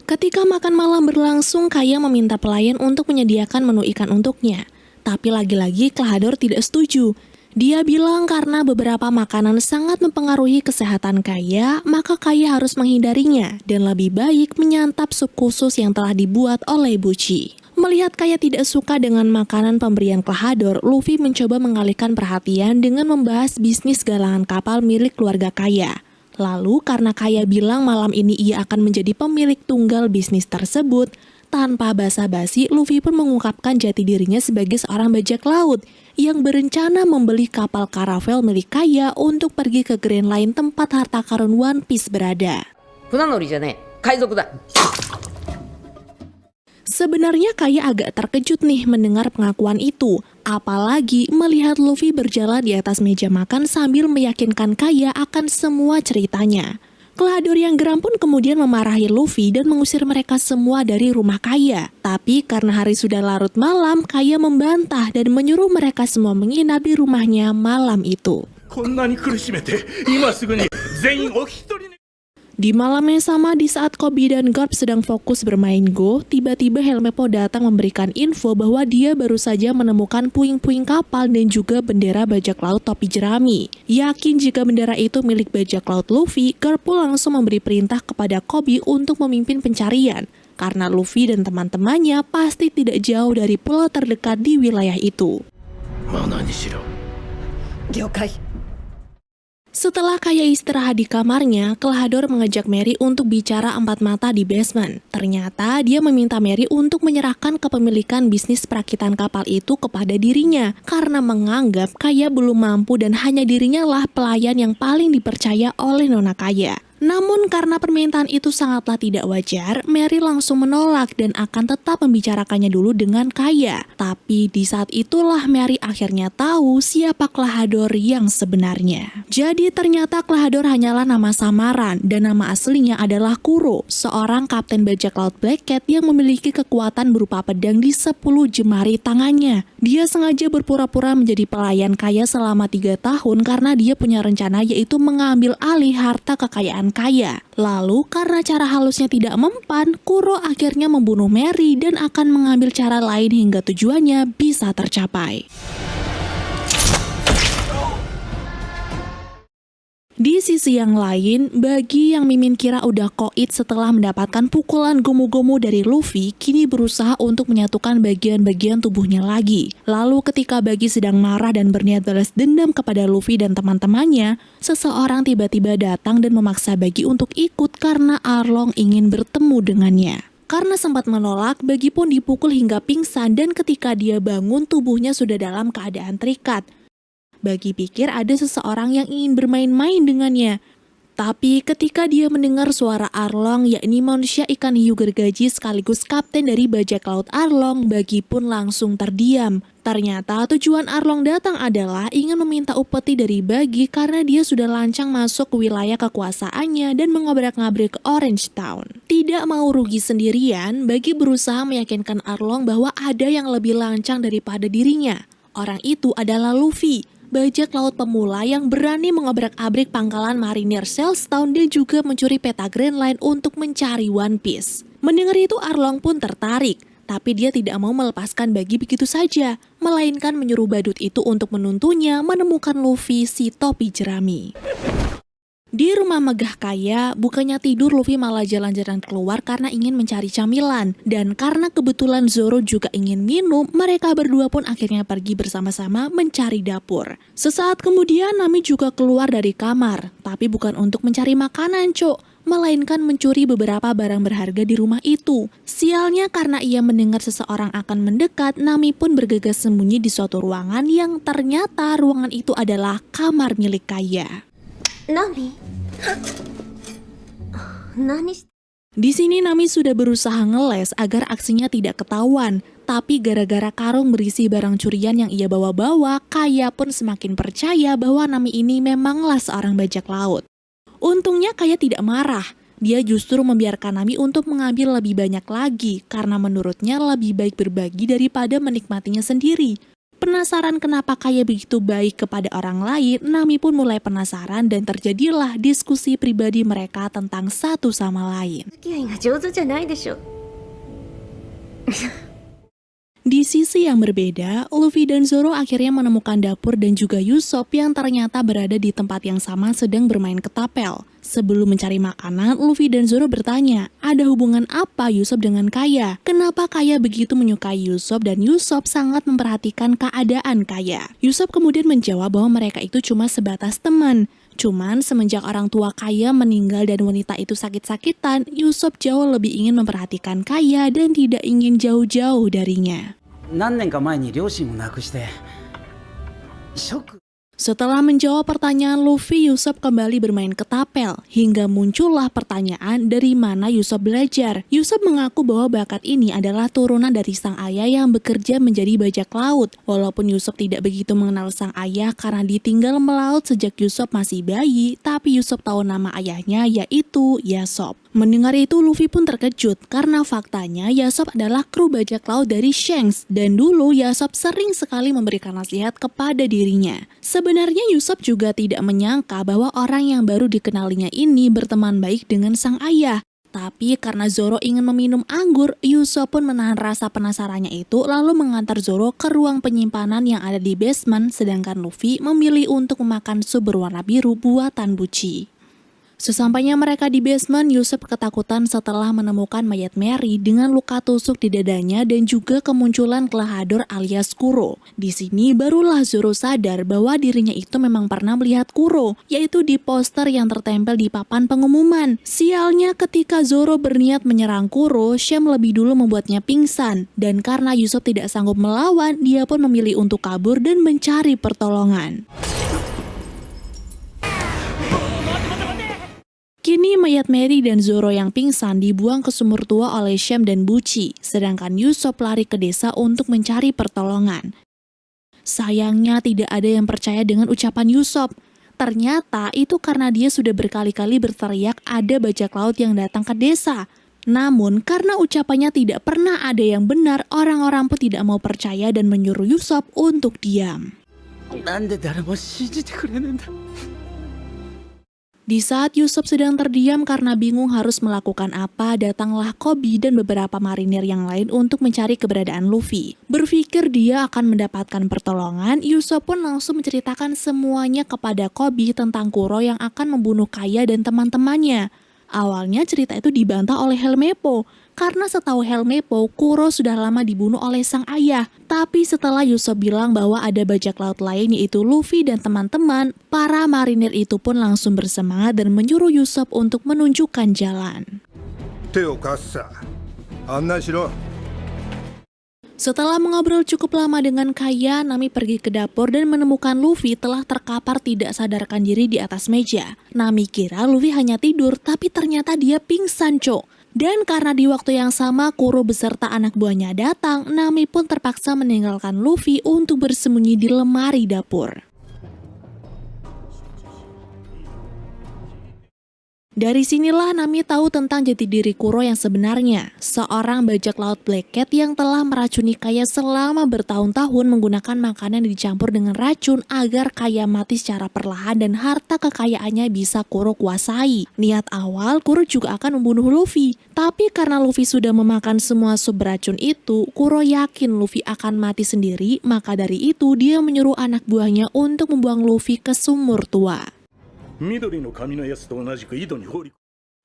Ketika makan malam berlangsung, Kaya meminta pelayan untuk menyediakan menu ikan untuknya. Tapi lagi-lagi Klahadar tidak setuju. Dia bilang karena beberapa makanan sangat mempengaruhi kesehatan Kaya, maka Kaya harus menghindarinya dan lebih baik menyantap sup khusus yang telah dibuat oleh Buci. Melihat Kaya tidak suka dengan makanan pemberian Klahadar, Luffy mencoba mengalihkan perhatian dengan membahas bisnis galangan kapal milik keluarga Kaya. Lalu karena Kaya bilang malam ini ia akan menjadi pemilik tunggal bisnis tersebut, tanpa basa-basi, Luffy pun mengungkapkan jati dirinya sebagai seorang bajak laut yang berencana membeli kapal karavel milik Kaya untuk pergi ke Grand Line tempat harta karun One Piece berada. 船乗りじゃねえ、海賊だ。 Sebenarnya Kaya agak terkejut nih mendengar pengakuan itu, apalagi melihat Luffy berjalan di atas meja makan sambil meyakinkan Kaya akan semua ceritanya. Klahadar yang geram pun kemudian memarahi Luffy dan mengusir mereka semua dari rumah Kaya. Tapi karena hari sudah larut malam, Kaya membantah dan menyuruh mereka semua menginap di rumahnya malam itu. Di malam yang sama, di saat Koby dan Garp sedang fokus bermain Go, tiba-tiba Helmeppo datang memberikan info bahwa dia baru saja menemukan puing-puing kapal dan juga bendera bajak laut topi jerami. Yakin jika bendera itu milik bajak laut Luffy, Garp pun langsung memberi perintah kepada Koby untuk memimpin pencarian. Karena Luffy dan teman-temannya pasti tidak jauh dari pulau terdekat di wilayah itu. 了解。 Setelah Kaya istirahat di kamarnya, Klahadar mengajak Mary untuk bicara empat mata di basement. Ternyata dia meminta Mary untuk menyerahkan kepemilikan bisnis perakitan kapal itu kepada dirinya karena menganggap Kaya belum mampu dan hanya dirinya lah pelayan yang paling dipercaya oleh Nona Kaya. Namun karena permintaan itu sangatlah tidak wajar, Mary langsung menolak dan akan tetap membicarakannya dulu dengan Kaya. Tapi di saat itulah Mary akhirnya tahu siapa Klahadar yang sebenarnya. Jadi ternyata Klahadar hanyalah nama samaran dan nama aslinya adalah Kuro, seorang kapten bajak laut Black Cat yang memiliki kekuatan berupa pedang di 10 jemari tangannya. Dia sengaja berpura-pura menjadi pelayan Kaya selama 3 tahun karena dia punya rencana yaitu mengambil alih harta kekayaan Kaya. Lalu karena cara halusnya tidak mempan, Kuro akhirnya membunuh Mary dan akan mengambil cara lain hingga tujuannya bisa tercapai. Di sisi yang lain, Bagi yang Mimin kira udah koit setelah mendapatkan pukulan gomu-gomu dari Luffy, kini berusaha untuk menyatukan bagian-bagian tubuhnya lagi. Lalu ketika Bagi sedang marah dan berniat balas dendam kepada Luffy dan teman-temannya, seseorang tiba-tiba datang dan memaksa Bagi untuk ikut karena Arlong ingin bertemu dengannya. Karena sempat menolak, Bagi pun dipukul hingga pingsan dan ketika dia bangun tubuhnya sudah dalam keadaan terikat. Bagi pikir ada seseorang yang ingin bermain-main dengannya. Tapi ketika dia mendengar suara Arlong, yakni manusia ikan hiu gergaji sekaligus kapten dari bajak laut Arlong, Bagi pun langsung terdiam. Ternyata tujuan Arlong datang adalah ingin meminta upeti dari Bagi karena dia sudah lancang masuk ke wilayah kekuasaannya dan mengobrak-ngabrik Orange Town. Tidak mau rugi sendirian, Bagi berusaha meyakinkan Arlong bahwa ada yang lebih lancang daripada dirinya. Orang itu adalah Luffy, bajak laut pemula yang berani mengobrak-abrik pangkalan marinir Sailstown dan juga mencuri peta Grand Line untuk mencari One Piece. Mendengar itu Arlong pun tertarik. Tapi dia tidak mau melepaskan Bagi begitu saja, melainkan menyuruh badut itu untuk menuntunnya menemukan Luffy si topi jerami. Di rumah megah kaya, bukannya tidur Luffy malah jalan-jalan keluar karena ingin mencari camilan. Dan karena kebetulan Zoro juga ingin minum, mereka berdua pun akhirnya pergi bersama-sama mencari dapur. Sesaat kemudian Nami juga keluar dari kamar, tapi bukan untuk mencari makanan, melainkan mencuri beberapa barang berharga di rumah itu. Sialnya karena ia mendengar seseorang akan mendekat, Nami pun bergegas sembunyi di suatu ruangan yang ternyata ruangan itu adalah kamar milik Kaya. Nami? Nani? Di sini Nami sudah berusaha ngeles agar aksinya tidak ketahuan, tapi gara-gara karung berisi barang curian yang ia bawa-bawa, Kaya pun semakin percaya bahwa Nami ini memanglah seorang bajak laut. Untungnya Kaya tidak marah, dia justru membiarkan Nami untuk mengambil lebih banyak lagi karena menurutnya lebih baik berbagi daripada menikmatinya sendiri. Penasaran kenapa Kaya begitu baik kepada orang lain, Nami pun mulai penasaran dan terjadilah diskusi pribadi mereka tentang satu sama lain. Di sisi yang berbeda, Luffy dan Zoro akhirnya menemukan dapur dan juga Usopp yang ternyata berada di tempat yang sama sedang bermain ketapel. Sebelum mencari makanan, Luffy dan Zoro bertanya, ada hubungan apa Usopp dengan Kaya? Kenapa Kaya begitu menyukai Usopp dan Usopp sangat memperhatikan keadaan Kaya? Usopp kemudian menjawab bahwa mereka itu cuma sebatas teman. Cuman semenjak orang tua Kaya meninggal dan wanita itu sakit-sakitan, Usopp jauh lebih ingin memperhatikan Kaya dan tidak ingin jauh-jauh darinya. Setelah menjawab pertanyaan Luffy, Usopp kembali bermain ketapel, hingga muncullah pertanyaan dari mana Usopp belajar. Usopp mengaku bahwa bakat ini adalah turunan dari sang ayah yang bekerja menjadi bajak laut. Walaupun Usopp tidak begitu mengenal sang ayah karena ditinggal melaut sejak Usopp masih bayi, tapi Usopp tahu nama ayahnya yaitu Yasop. Mendengar itu Luffy pun terkejut karena faktanya Yasop adalah kru bajak laut dari Shanks dan dulu Yasop sering sekali memberikan nasihat kepada dirinya. Sebenarnya Usopp juga tidak menyangka bahwa orang yang baru dikenalinya ini berteman baik dengan sang ayah. Tapi karena Zoro ingin meminum anggur, Usopp pun menahan rasa penasarannya itu lalu mengantar Zoro ke ruang penyimpanan yang ada di basement, sedangkan Luffy memilih untuk memakan sup berwarna biru buatan Buci. Sesampainya mereka di basement, Usopp ketakutan setelah menemukan mayat Mary dengan luka tusuk di dadanya dan juga kemunculan Klahadore alias Kuro. Di sini barulah Zoro sadar bahwa dirinya itu memang pernah melihat Kuro, yaitu di poster yang tertempel di papan pengumuman. Sialnya ketika Zoro berniat menyerang Kuro, Sham lebih dulu membuatnya pingsan. Dan karena Usopp tidak sanggup melawan, dia pun memilih untuk kabur dan mencari pertolongan. Kini mayat Mary dan Zoro yang pingsan dibuang ke sumur tua oleh Sham dan Buci, sedangkan Usopp lari ke desa untuk mencari pertolongan. Sayangnya tidak ada yang percaya dengan ucapan Usopp. Ternyata itu karena dia sudah berkali-kali berteriak ada bajak laut yang datang ke desa. Namun karena ucapannya tidak pernah ada yang benar, orang-orang pun tidak mau percaya dan menyuruh Usopp untuk diam. Di saat Usopp sedang terdiam karena bingung harus melakukan apa, datanglah Koby dan beberapa marinir yang lain untuk mencari keberadaan Luffy. Berpikir dia akan mendapatkan pertolongan, Usopp pun langsung menceritakan semuanya kepada Koby tentang Kuro yang akan membunuh Kaya dan teman-temannya. Awalnya cerita itu dibantah oleh Helmeppo, karena setahu Helmeppo, Kuro sudah lama dibunuh oleh sang ayah. Tapi setelah Usopp bilang bahwa ada bajak laut lain yaitu Luffy dan teman-teman, para marinir itu pun langsung bersemangat dan menyuruh Usopp untuk menunjukkan jalan. Setelah mengobrol cukup lama dengan Kaya, Nami pergi ke dapur dan menemukan Luffy telah terkapar tidak sadarkan diri di atas meja. Nami kira Luffy hanya tidur, tapi ternyata dia pingsan, Dan karena di waktu yang sama Kuro beserta anak buahnya datang, Nami pun terpaksa meninggalkan Luffy untuk bersembunyi di lemari dapur. Dari sinilah Nami tahu tentang jati diri Kuro yang sebenarnya, seorang bajak laut Black Cat yang telah meracuni Kaya selama bertahun-tahun menggunakan makanan yang dicampur dengan racun agar Kaya mati secara perlahan dan harta kekayaannya bisa Kuro kuasai. Niat awal Kuro juga akan membunuh Luffy, tapi karena Luffy sudah memakan semua sup beracun itu, Kuro yakin Luffy akan mati sendiri, maka dari itu dia menyuruh anak buahnya untuk membuang Luffy ke sumur tua.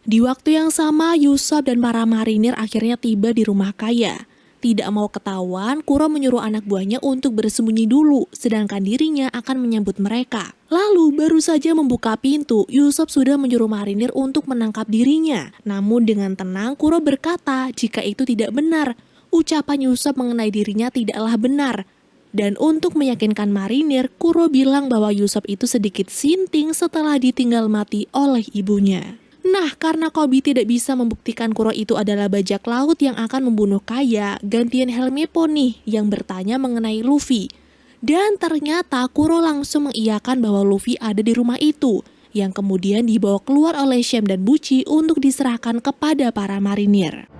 Di waktu yang sama, Usopp dan para marinir akhirnya tiba di rumah Kaya. Tidak mau ketahuan, Kuro menyuruh anak buahnya untuk bersembunyi dulu, sedangkan dirinya akan menyambut mereka. Lalu, baru saja membuka pintu, Usopp sudah menyuruh marinir untuk menangkap dirinya. Namun dengan tenang, Kuro berkata jika itu tidak benar. Ucapan Usopp mengenai dirinya tidaklah benar. Dan untuk meyakinkan marinir, Kuro bilang bahwa Usopp itu sedikit sinting setelah ditinggal mati oleh ibunya. Nah, karena Koby tidak bisa membuktikan Kuro itu adalah bajak laut yang akan membunuh Kaya, gantian Helmeppo nih yang bertanya mengenai Luffy. Dan ternyata Kuro langsung mengiyakan bahwa Luffy ada di rumah itu, yang kemudian dibawa keluar oleh Shem dan Bucci untuk diserahkan kepada para marinir.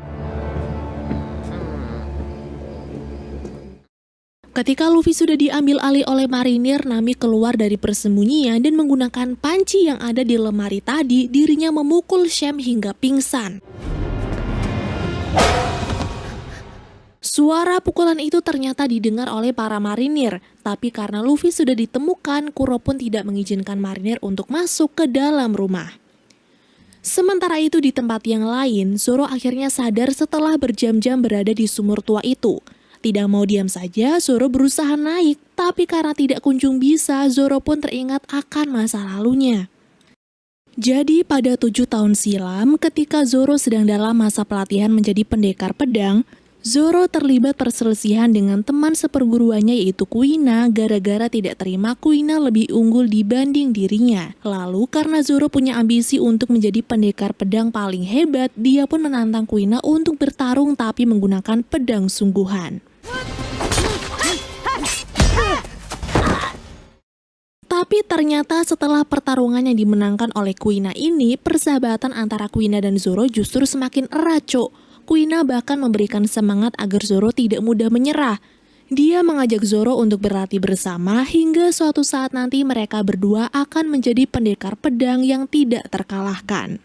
Ketika Luffy sudah diambil alih oleh marinir, Nami keluar dari persembunyian dan menggunakan panci yang ada di lemari tadi, dirinya memukul Shem hingga pingsan. Suara pukulan itu ternyata didengar oleh para marinir, tapi karena Luffy sudah ditemukan, Kuro pun tidak mengizinkan marinir untuk masuk ke dalam rumah. Sementara itu di tempat yang lain, Zoro akhirnya sadar setelah berjam-jam berada di sumur tua itu. Tidak mau diam saja, Zoro berusaha naik, tapi karena tidak kunjung bisa, Zoro pun teringat akan masa lalunya. Jadi pada 7 tahun silam, ketika Zoro sedang dalam masa pelatihan menjadi pendekar pedang, Zoro terlibat perselisihan dengan teman seperguruannya yaitu Kuina gara-gara tidak terima Kuina lebih unggul dibanding dirinya. Lalu karena Zoro punya ambisi untuk menjadi pendekar pedang paling hebat, dia pun menantang Kuina untuk bertarung tapi menggunakan pedang sungguhan. Tapi ternyata setelah pertarungan yang dimenangkan oleh Kuina ini, persahabatan antara Kuina dan Zoro justru semakin erat, Cok. Kuina bahkan memberikan semangat agar Zoro tidak mudah menyerah. Dia mengajak Zoro untuk berlatih bersama hingga suatu saat nanti mereka berdua akan menjadi pendekar pedang yang tidak terkalahkan.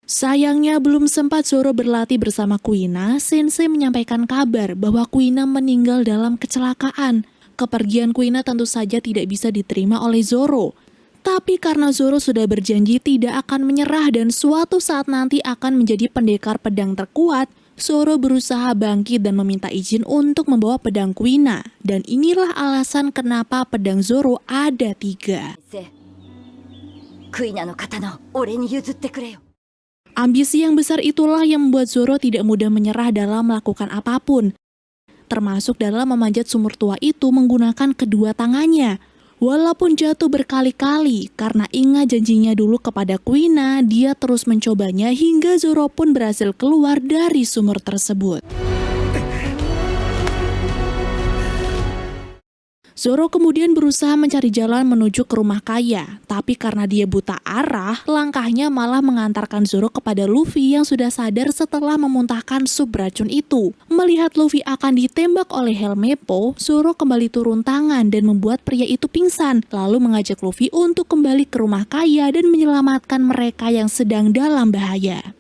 Sayangnya belum sempat Zoro berlatih bersama Kuina, Sensei menyampaikan kabar bahwa Kuina meninggal dalam kecelakaan. Kepergian Kuina tentu saja tidak bisa diterima oleh Zoro. Tapi karena Zoro sudah berjanji tidak akan menyerah dan suatu saat nanti akan menjadi pendekar pedang terkuat, Zoro berusaha bangkit dan meminta izin untuk membawa pedang Kuina. Dan inilah alasan kenapa pedang Zoro ada 3. Ambisi yang besar itulah yang membuat Zoro tidak mudah menyerah dalam melakukan apapun, termasuk dalam memanjat sumur tua itu menggunakan kedua tangannya. Walaupun jatuh berkali-kali, karena ingat janjinya dulu kepada Kuina, dia terus mencobanya hingga Zoro pun berhasil keluar dari sumur tersebut. Zoro kemudian berusaha mencari jalan menuju ke rumah Kaya, tapi karena dia buta arah, langkahnya malah mengantarkan Zoro kepada Luffy yang sudah sadar setelah memuntahkan sup beracun itu. Melihat Luffy akan ditembak oleh Helmeppo, Zoro kembali turun tangan dan membuat pria itu pingsan, lalu mengajak Luffy untuk kembali ke rumah Kaya dan menyelamatkan mereka yang sedang dalam bahaya.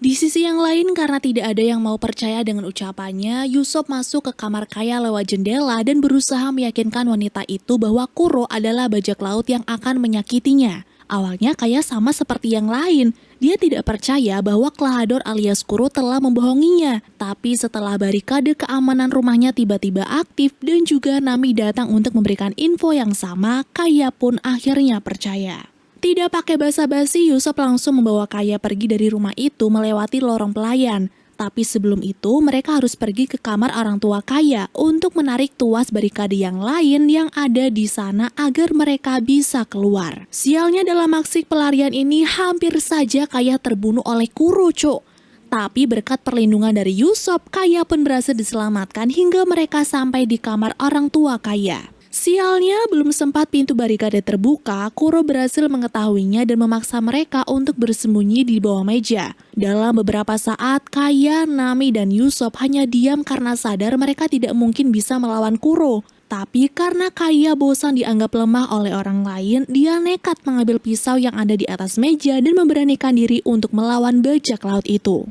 Di sisi yang lain, karena tidak ada yang mau percaya dengan ucapannya, Usopp masuk ke kamar Kaya lewat jendela dan berusaha meyakinkan wanita itu bahwa Kuro adalah bajak laut yang akan menyakitinya. Awalnya Kaya sama seperti yang lain, dia tidak percaya bahwa Klahadore alias Kuro telah membohonginya. Tapi setelah barikade keamanan rumahnya tiba-tiba aktif dan juga Nami datang untuk memberikan info yang sama, Kaya pun akhirnya percaya. Tidak pakai basa-basi, Usopp langsung membawa Kaya pergi dari rumah itu melewati lorong pelayan. Tapi sebelum itu, mereka harus pergi ke kamar orang tua Kaya untuk menarik tuas barikade yang lain yang ada di sana agar mereka bisa keluar. Sialnya dalam aksi pelarian ini, hampir saja Kaya terbunuh oleh Kuro, Cok. Tapi berkat perlindungan dari Usopp, Kaya pun berhasil diselamatkan hingga mereka sampai di kamar orang tua Kaya. Sialnya, belum sempat pintu barikade terbuka, Kuro berhasil mengetahuinya dan memaksa mereka untuk bersembunyi di bawah meja. Dalam beberapa saat, Kaya, Nami, dan Usopp hanya diam karena sadar mereka tidak mungkin bisa melawan Kuro. Tapi karena Kaya bosan dianggap lemah oleh orang lain, dia nekat mengambil pisau yang ada di atas meja dan memberanikan diri untuk melawan bajak laut itu.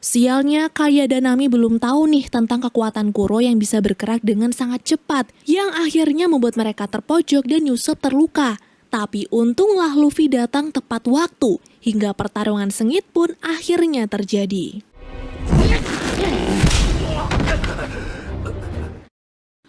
Sialnya, Kaya dan Nami belum tahu nih tentang kekuatan Kuro yang bisa bergerak dengan sangat cepat, yang akhirnya membuat mereka terpojok dan Usopp terluka. Tapi untunglah Luffy datang tepat waktu, hingga pertarungan sengit pun akhirnya terjadi.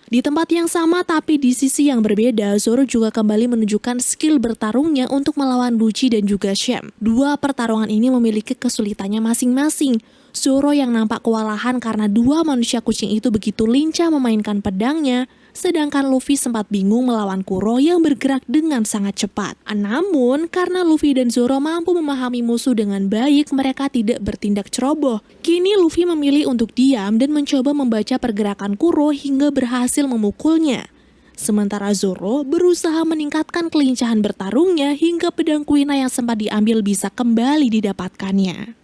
Di tempat yang sama tapi di sisi yang berbeda, Zoro juga kembali menunjukkan skill bertarungnya untuk melawan Lucci dan juga Shem. Dua pertarungan ini memiliki kesulitannya masing-masing. Zoro yang nampak kewalahan karena dua manusia kucing itu begitu lincah memainkan pedangnya, sedangkan Luffy sempat bingung melawan Kuro yang bergerak dengan sangat cepat. Namun, karena Luffy dan Zoro mampu memahami musuh dengan baik, mereka tidak bertindak ceroboh. Kini Luffy memilih untuk diam dan mencoba membaca pergerakan Kuro hingga berhasil memukulnya. Sementara Zoro berusaha meningkatkan kelincahan bertarungnya hingga pedang Kuina yang sempat diambil bisa kembali didapatkannya.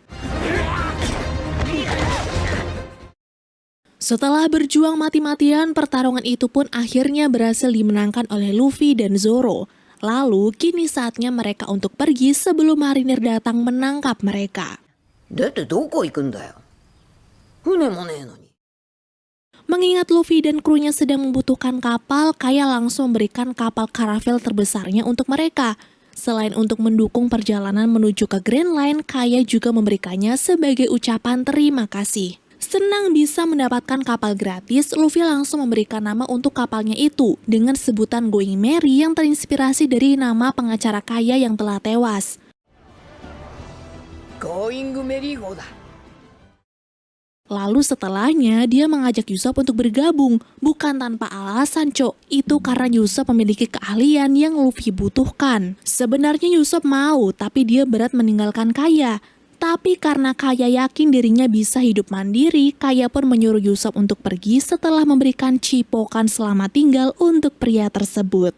Setelah berjuang mati-matian, pertarungan itu pun akhirnya berhasil dimenangkan oleh Luffy dan Zoro. Lalu, kini saatnya mereka untuk pergi sebelum marinir datang menangkap mereka. Mengingat Luffy dan krunya sedang membutuhkan kapal, Kaya langsung memberikan kapal karavel terbesarnya untuk mereka. Selain untuk mendukung perjalanan menuju ke Grand Line, Kaya juga memberikannya sebagai ucapan terima kasih. Senang bisa mendapatkan kapal gratis, Luffy langsung memberikan nama untuk kapalnya itu dengan sebutan Going Merry yang terinspirasi dari nama pengacara Kaya yang telah tewas. Going Merry-go da. Lalu setelahnya, dia mengajak Usopp untuk bergabung. Bukan tanpa alasan, Cok. Itu karena Usopp memiliki keahlian yang Luffy butuhkan. Sebenarnya Usopp mau, tapi dia berat meninggalkan Kaya. Tapi karena Kaya yakin dirinya bisa hidup mandiri, Kaya pun menyuruh Usopp untuk pergi setelah memberikan cipokan selamat tinggal untuk pria tersebut.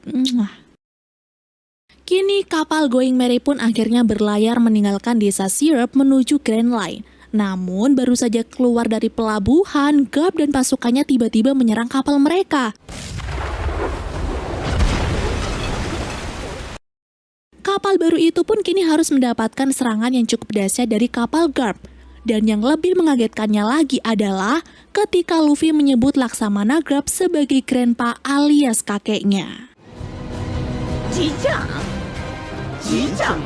Kini kapal Going Merry pun akhirnya berlayar meninggalkan desa Syrup menuju Grand Line. Namun baru saja keluar dari pelabuhan, Garp dan pasukannya tiba-tiba menyerang kapal mereka. Kapal baru itu pun kini harus mendapatkan serangan yang cukup dahsyat dari kapal Garp. Dan yang lebih mengagetkannya lagi adalah ketika Luffy menyebut Laksamana Garp sebagai Grandpa alias kakeknya. Ji-chan? Ji-chan?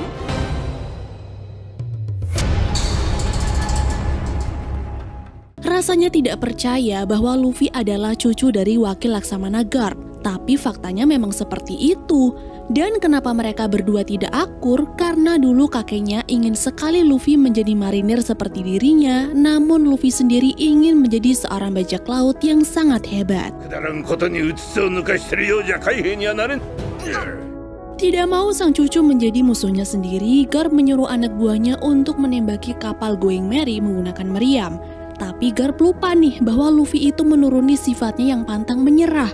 Rasanya tidak percaya bahwa Luffy adalah cucu dari wakil Laksamana Garp. Tapi faktanya memang seperti itu. Dan kenapa mereka berdua tidak akur? Karena dulu kakeknya ingin sekali Luffy menjadi marinir seperti dirinya, namun Luffy sendiri ingin menjadi seorang bajak laut yang sangat hebat. Tidak mau sang cucu menjadi musuhnya sendiri, Garp menyuruh anak buahnya untuk menembaki kapal Going Merry menggunakan meriam. Tapi Garp lupa nih bahwa Luffy itu menuruni sifatnya yang pantang menyerah.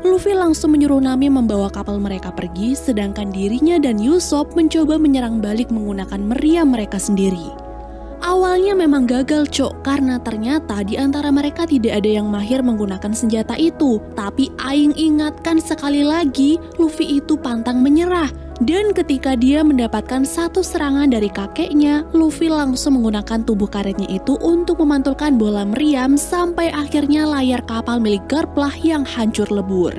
Luffy langsung menyuruh Nami membawa kapal mereka pergi, sedangkan dirinya dan Usopp mencoba menyerang balik menggunakan meriam mereka sendiri. Awalnya memang gagal, Cok, karena ternyata di antara mereka tidak ada yang mahir menggunakan senjata itu. Tapi Aing ingatkan sekali lagi, Luffy itu pantang menyerah. Dan ketika dia mendapatkan satu serangan dari kakeknya, Luffy langsung menggunakan tubuh karetnya itu untuk memantulkan bola meriam sampai akhirnya layar kapal milik Garp lah yang hancur lebur.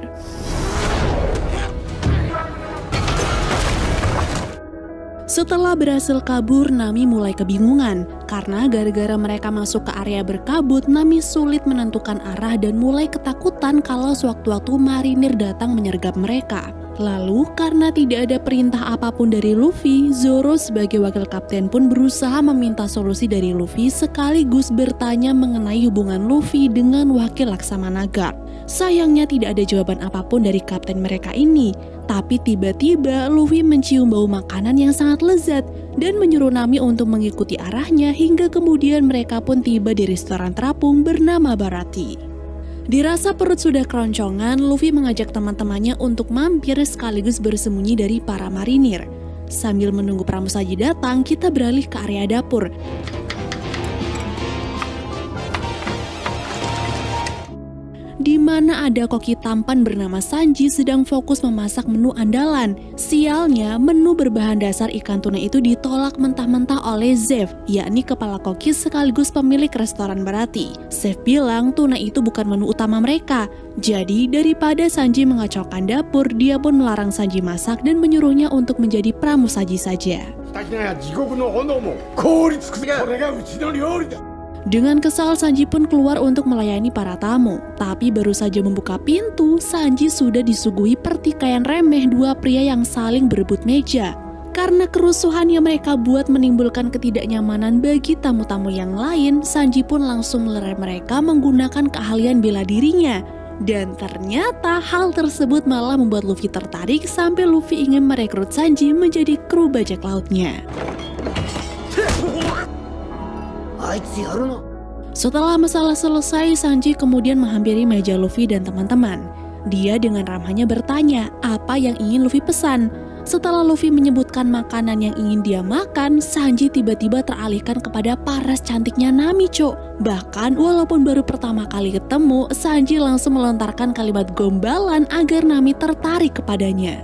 Setelah berhasil kabur, Nami mulai kebingungan. Karena gara-gara mereka masuk ke area berkabut, Nami sulit menentukan arah dan mulai ketakutan kalau sewaktu-waktu marinir datang menyergap mereka. Lalu, karena tidak ada perintah apapun dari Luffy, Zoro sebagai wakil kapten pun berusaha meminta solusi dari Luffy sekaligus bertanya mengenai hubungan Luffy dengan wakil Laksamana Garp. Sayangnya tidak ada jawaban apapun dari kapten mereka ini. Tapi tiba-tiba Luffy mencium bau makanan yang sangat lezat dan menyuruh Nami untuk mengikuti arahnya hingga kemudian mereka pun tiba di restoran terapung bernama Baratie. Dirasa perut sudah keroncongan, Luffy mengajak teman-temannya untuk mampir sekaligus bersembunyi dari para marinir. Sambil menunggu pramusaji datang, kita beralih ke area dapur. Di mana ada koki tampan bernama Sanji sedang fokus memasak menu andalan. Sialnya, menu berbahan dasar ikan tuna itu ditolak mentah-mentah oleh Zeff, yakni kepala koki sekaligus pemilik restoran Baratie. Zeff bilang tuna itu bukan menu utama mereka. Jadi, daripada Sanji mengacaukan dapur, dia pun melarang Sanji masak dan menyuruhnya untuk menjadi pramusaji saja. Dengan kesal, Sanji pun keluar untuk melayani para tamu. Tapi baru saja membuka pintu, Sanji sudah disuguhi pertikaian remeh dua pria yang saling berebut meja. Karena kerusuhan yang mereka buat menimbulkan ketidaknyamanan bagi tamu-tamu yang lain, Sanji pun langsung melerai mereka menggunakan keahlian bela dirinya. Dan ternyata hal tersebut malah membuat Luffy tertarik sampai Luffy ingin merekrut Sanji menjadi kru bajak lautnya. Setelah masalah selesai, Sanji kemudian menghampiri meja Luffy dan teman-teman. Dia dengan ramahnya bertanya apa yang ingin Luffy pesan. Setelah Luffy menyebutkan makanan yang ingin dia makan, Sanji tiba-tiba teralihkan kepada paras cantiknya Nami, Cok. Bahkan walaupun baru pertama kali ketemu, Sanji langsung melontarkan kalimat gombalan agar Nami tertarik kepadanya.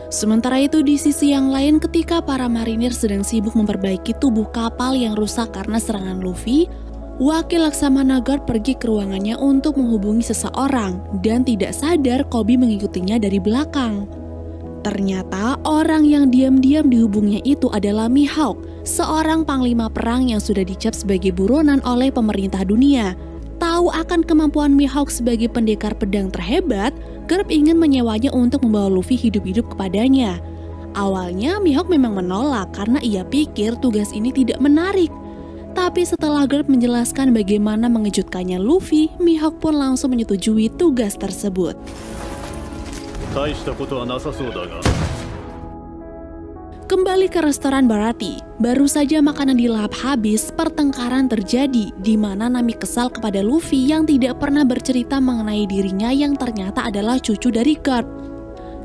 Sementara itu di sisi yang lain, ketika para marinir sedang sibuk memperbaiki tubuh kapal yang rusak karena serangan Luffy, Wakil Laksamana Guard pergi ke ruangannya untuk menghubungi seseorang dan tidak sadar Koby mengikutinya dari belakang. Ternyata orang yang diam-diam dihubungnya itu adalah Mihawk, seorang panglima perang yang sudah dicap sebagai buronan oleh pemerintah dunia. Tahu akan kemampuan Mihawk sebagai pendekar pedang terhebat, Garp ingin menyewanya untuk membawa Luffy hidup-hidup kepadanya. Awalnya Mihawk memang menolak karena ia pikir tugas ini tidak menarik. Tapi setelah Garp menjelaskan bagaimana mengejutkannya Luffy, Mihawk pun langsung menyetujui tugas tersebut. Kembali ke restoran Baratie, baru saja makanan dilahap habis, pertengkaran terjadi di mana Nami kesal kepada Luffy yang tidak pernah bercerita mengenai dirinya yang ternyata adalah cucu dari Garp.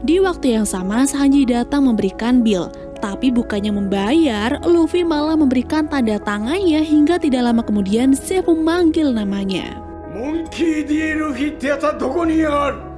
Di waktu yang sama, Sanji datang memberikan bill, tapi bukannya membayar, Luffy malah memberikan tanda tangannya hingga tidak lama kemudian Zeff memanggil namanya. Monkey D. Luffyってやつはどこにある?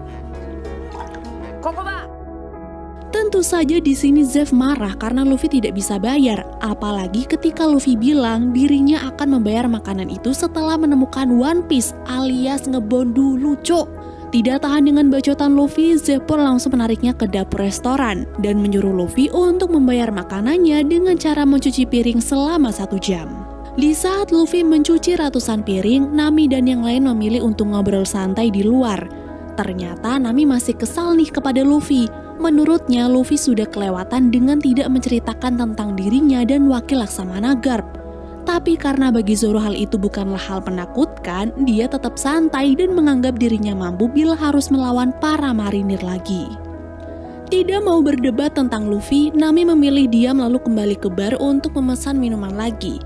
Tentu saja di sini Zeff marah karena Luffy tidak bisa bayar, apalagi ketika Luffy bilang dirinya akan membayar makanan itu setelah menemukan One Piece alias ngebond dulu, Cok. Tidak tahan dengan bacotan Luffy, Zeff pun langsung menariknya ke dapur restoran dan menyuruh Luffy untuk membayar makanannya dengan cara mencuci piring selama 1 jam. Di saat Luffy mencuci ratusan piring, Nami dan yang lain memilih untuk ngobrol santai di luar. Ternyata Nami masih kesal nih kepada Luffy. Menurutnya Luffy sudah kelewatan dengan tidak menceritakan tentang dirinya dan Wakil Laksamana Garp. Tapi karena bagi Zoro hal itu bukanlah hal menakutkan, dia tetap santai dan menganggap dirinya mampu bila harus melawan para marinir lagi. Tidak mau berdebat tentang Luffy, Nami memilih diam lalu kembali ke bar untuk memesan minuman lagi.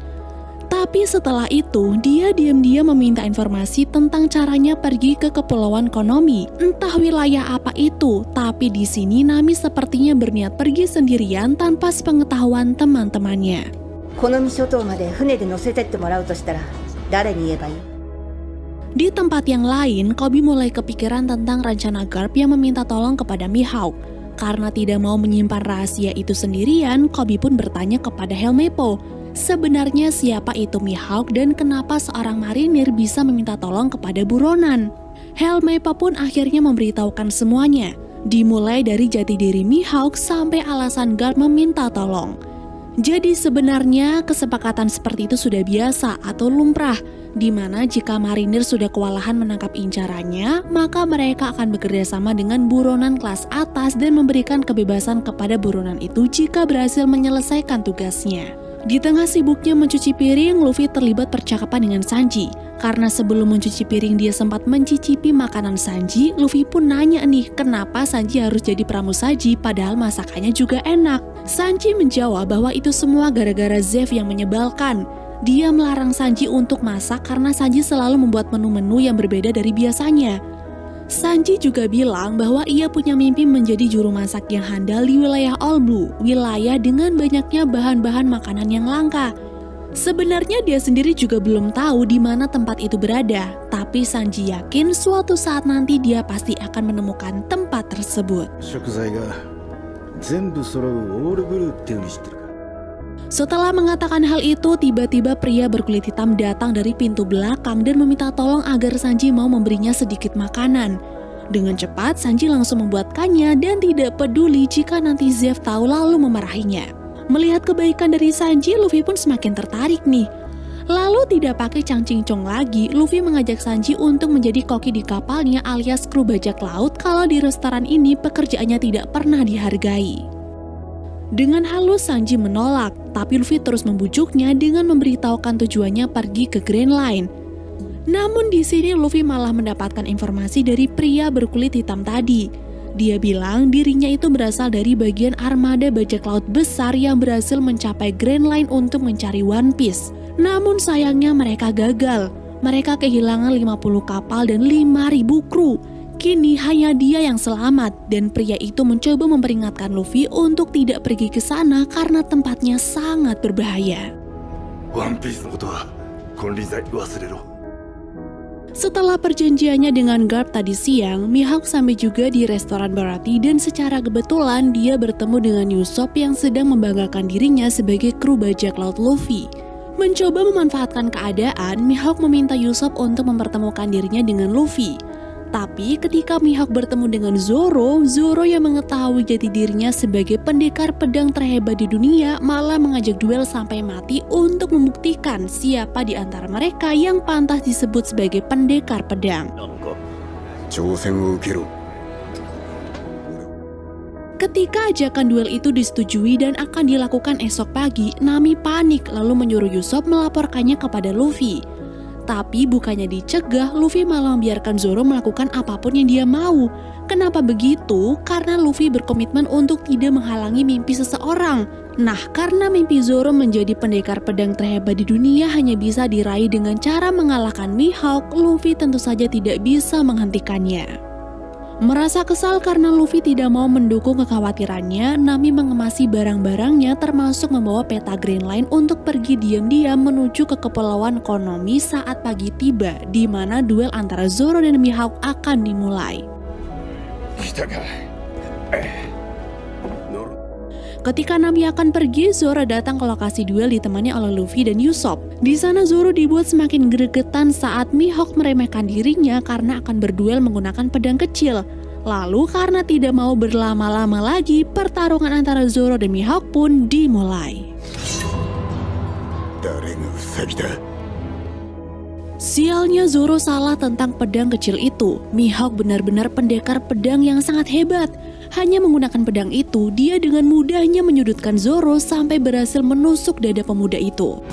Tapi setelah itu, dia diam-diam meminta informasi tentang caranya pergi ke Kepulauan Konomi. Entah wilayah apa itu, tapi di sini Nami sepertinya berniat pergi sendirian tanpa sepengetahuan teman-temannya. Di tempat yang lain, Koby mulai kepikiran tentang rencana Garp yang meminta tolong kepada Mihawk. Karena tidak mau menyimpan rahasia itu sendirian, Koby pun bertanya kepada Helmeppo. Sebenarnya siapa itu Mihawk dan kenapa seorang marinir bisa meminta tolong kepada buronan? Helmeppo pun akhirnya memberitahukan semuanya, dimulai dari jati diri Mihawk sampai alasan Garp meminta tolong. Jadi sebenarnya kesepakatan seperti itu sudah biasa atau lumrah, di mana jika marinir sudah kewalahan menangkap incarannya, maka mereka akan bekerja sama dengan buronan kelas atas dan memberikan kebebasan kepada buronan itu jika berhasil menyelesaikan tugasnya. Di tengah sibuknya mencuci piring, Luffy terlibat percakapan dengan Sanji. Karena sebelum mencuci piring dia sempat mencicipi makanan Sanji, Luffy pun nanya nih kenapa Sanji harus jadi pramusaji padahal masakannya juga enak. Sanji menjawab bahwa itu semua gara-gara Zeff yang menyebalkan. Dia melarang Sanji untuk masak karena Sanji selalu membuat menu-menu yang berbeda dari biasanya. Sanji juga bilang bahwa ia punya mimpi menjadi juru masak yang handal di wilayah All Blue, wilayah dengan banyaknya bahan-bahan makanan yang langka. Sebenarnya dia sendiri juga belum tahu di mana tempat itu berada, tapi Sanji yakin suatu saat nanti dia pasti akan menemukan tempat tersebut. 食材が全部揃うオールブルーっていうに知ってるか Setelah mengatakan hal itu, tiba-tiba pria berkulit hitam datang dari pintu belakang dan meminta tolong agar Sanji mau memberinya sedikit makanan. Dengan cepat, Sanji langsung membuatkannya dan tidak peduli jika nanti Zeff tahu lalu memarahinya. Melihat kebaikan dari Sanji, Luffy pun semakin tertarik nih. Lalu tidak pakai cangcingcong lagi, Luffy mengajak Sanji untuk menjadi koki di kapalnya alias kru bajak laut kalau di restoran ini pekerjaannya tidak pernah dihargai. Dengan halus Sanji menolak, tapi Luffy terus membujuknya dengan memberitahukan tujuannya pergi ke Grand Line. Namun di sini Luffy malah mendapatkan informasi dari pria berkulit hitam tadi. Dia bilang dirinya itu berasal dari bagian armada bajak laut besar yang berhasil mencapai Grand Line untuk mencari One Piece. Namun sayangnya mereka gagal. Mereka kehilangan 50 kapal dan 5.000 kru. Kini hanya dia yang selamat dan pria itu mencoba memperingatkan Luffy untuk tidak pergi ke sana karena tempatnya sangat berbahaya. ワンピースのことは金輪際忘れろ。 Setelah perjanjiannya dengan Garp tadi siang, Mihawk sampai juga di restoran Baratie dan secara kebetulan dia bertemu dengan Usopp yang sedang membanggakan dirinya sebagai kru bajak laut Luffy. Mencoba memanfaatkan keadaan, Mihawk meminta Usopp untuk mempertemukan dirinya dengan Luffy. Tapi ketika Mihawk bertemu dengan Zoro yang mengetahui jati dirinya sebagai pendekar pedang terhebat di dunia malah mengajak duel sampai mati untuk membuktikan siapa di antara mereka yang pantas disebut sebagai pendekar pedang. 挑戦を受けろ Ketika ajakan duel itu disetujui dan akan dilakukan esok pagi, Nami panik lalu menyuruh Usopp melaporkannya kepada Luffy. Tapi bukannya dicegah, Luffy malah membiarkan Zoro melakukan apapun yang dia mau. Kenapa begitu? Karena Luffy berkomitmen untuk tidak menghalangi mimpi seseorang. Nah, karena mimpi Zoro menjadi pendekar pedang terhebat di dunia hanya bisa diraih dengan cara mengalahkan Mihawk, Luffy tentu saja tidak bisa menghentikannya. Merasa kesal karena Luffy tidak mau mendukung kekhawatirannya, Nami mengemasi barang-barangnya termasuk membawa peta Grand Line untuk pergi diam-diam menuju ke Kepulauan Konomi saat pagi tiba, di mana duel antara Zoro dan Mihawk akan dimulai. 来たか。ノロ Ketika Nami akan pergi, Zoro datang ke lokasi duel ditemani oleh Luffy dan Usopp. Di sana Zoro dibuat semakin gregetan saat Mihawk meremehkan dirinya karena akan berduel menggunakan pedang kecil. Lalu karena tidak mau berlama-lama lagi, pertarungan antara Zoro dan Mihawk pun dimulai. 誰がウサギだ Sialnya Zoro salah tentang pedang kecil itu. Mihawk benar-benar pendekar pedang yang sangat hebat. Hanya menggunakan pedang itu, dia dengan mudahnya menyudutkan Zoro sampai berhasil menusuk dada pemuda itu.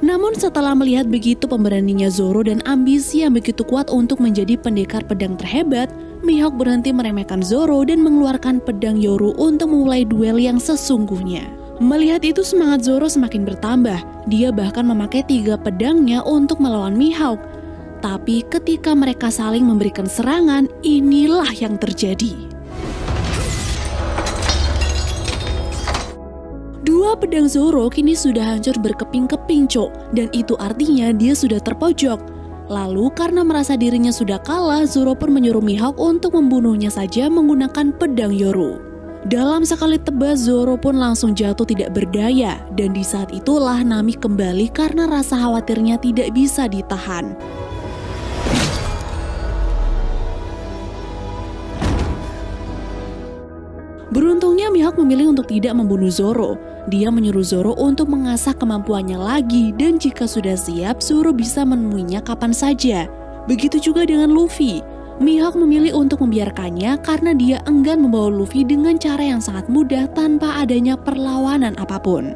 Namun setelah melihat begitu pemberaninya Zoro dan ambisi yang begitu kuat untuk menjadi pendekar pedang terhebat, Mihawk berhenti meremehkan Zoro dan mengeluarkan pedang Yoru untuk memulai duel yang sesungguhnya. Melihat itu semangat Zoro semakin bertambah. Dia bahkan memakai 3 pedangnya untuk melawan Mihawk. Tapi ketika mereka saling memberikan serangan, inilah yang terjadi. 2 pedang Zoro kini sudah hancur berkeping-keping, Cok. Dan itu artinya dia sudah terpojok. Lalu karena merasa dirinya sudah kalah, Zoro pun menyuruh Mihawk untuk membunuhnya saja menggunakan pedang Yoru. Dalam sekali tebas, Zoro pun langsung jatuh tidak berdaya. Dan di saat itulah Nami kembali karena rasa khawatirnya tidak bisa ditahan. Beruntungnya Mihawk memilih untuk tidak membunuh Zoro. Dia menyuruh Zoro untuk mengasah kemampuannya lagi dan jika sudah siap, Zoro bisa menemuinya kapan saja. Begitu juga dengan Luffy. Mihawk memilih untuk membiarkannya karena dia enggan membawa Luffy dengan cara yang sangat mudah tanpa adanya perlawanan apapun.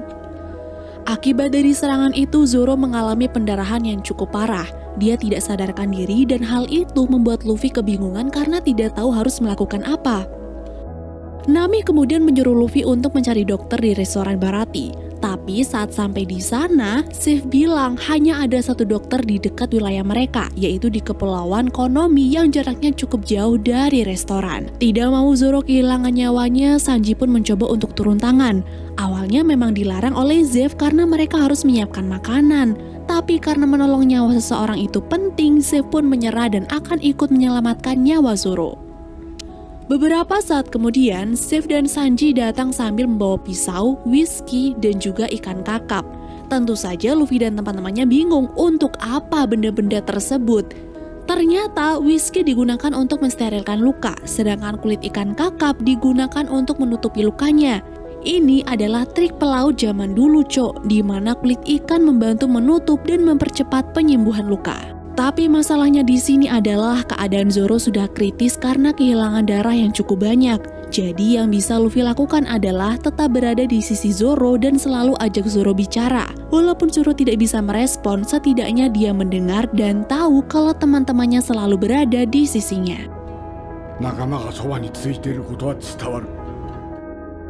Akibat dari serangan itu, Zoro mengalami pendarahan yang cukup parah. Dia tidak sadarkan diri dan hal itu membuat Luffy kebingungan karena tidak tahu harus melakukan apa. Nami kemudian menyuruh Luffy untuk mencari dokter di restoran Baratie. Tapi saat sampai di sana, Sif bilang hanya ada satu dokter di dekat wilayah mereka, yaitu di Kepulauan Konomi yang jaraknya cukup jauh dari restoran. Tidak mau Zoro kehilangan nyawanya, Sanji pun mencoba untuk turun tangan. Awalnya memang dilarang oleh Zeff karena mereka harus menyiapkan makanan. Tapi karena menolong nyawa seseorang itu penting, Zeff pun menyerah dan akan ikut menyelamatkan nyawa Zoro. Beberapa saat kemudian, Zeff dan Sanji datang sambil membawa pisau, whisky, dan juga ikan kakap. Tentu saja Luffy dan teman-temannya bingung untuk apa benda-benda tersebut. Ternyata whisky digunakan untuk mensterilkan luka, sedangkan kulit ikan kakap digunakan untuk menutupi lukanya. Ini adalah trik pelaut zaman dulu, Cok, di mana kulit ikan membantu menutup dan mempercepat penyembuhan luka. Tapi masalahnya di sini adalah keadaan Zoro sudah kritis karena kehilangan darah yang cukup banyak. Jadi yang bisa Luffy lakukan adalah tetap berada di sisi Zoro dan selalu ajak Zoro bicara. Walaupun Zoro tidak bisa merespon, setidaknya dia mendengar dan tahu kalau teman-temannya selalu berada di sisinya. 仲間がそばについていることは伝わる。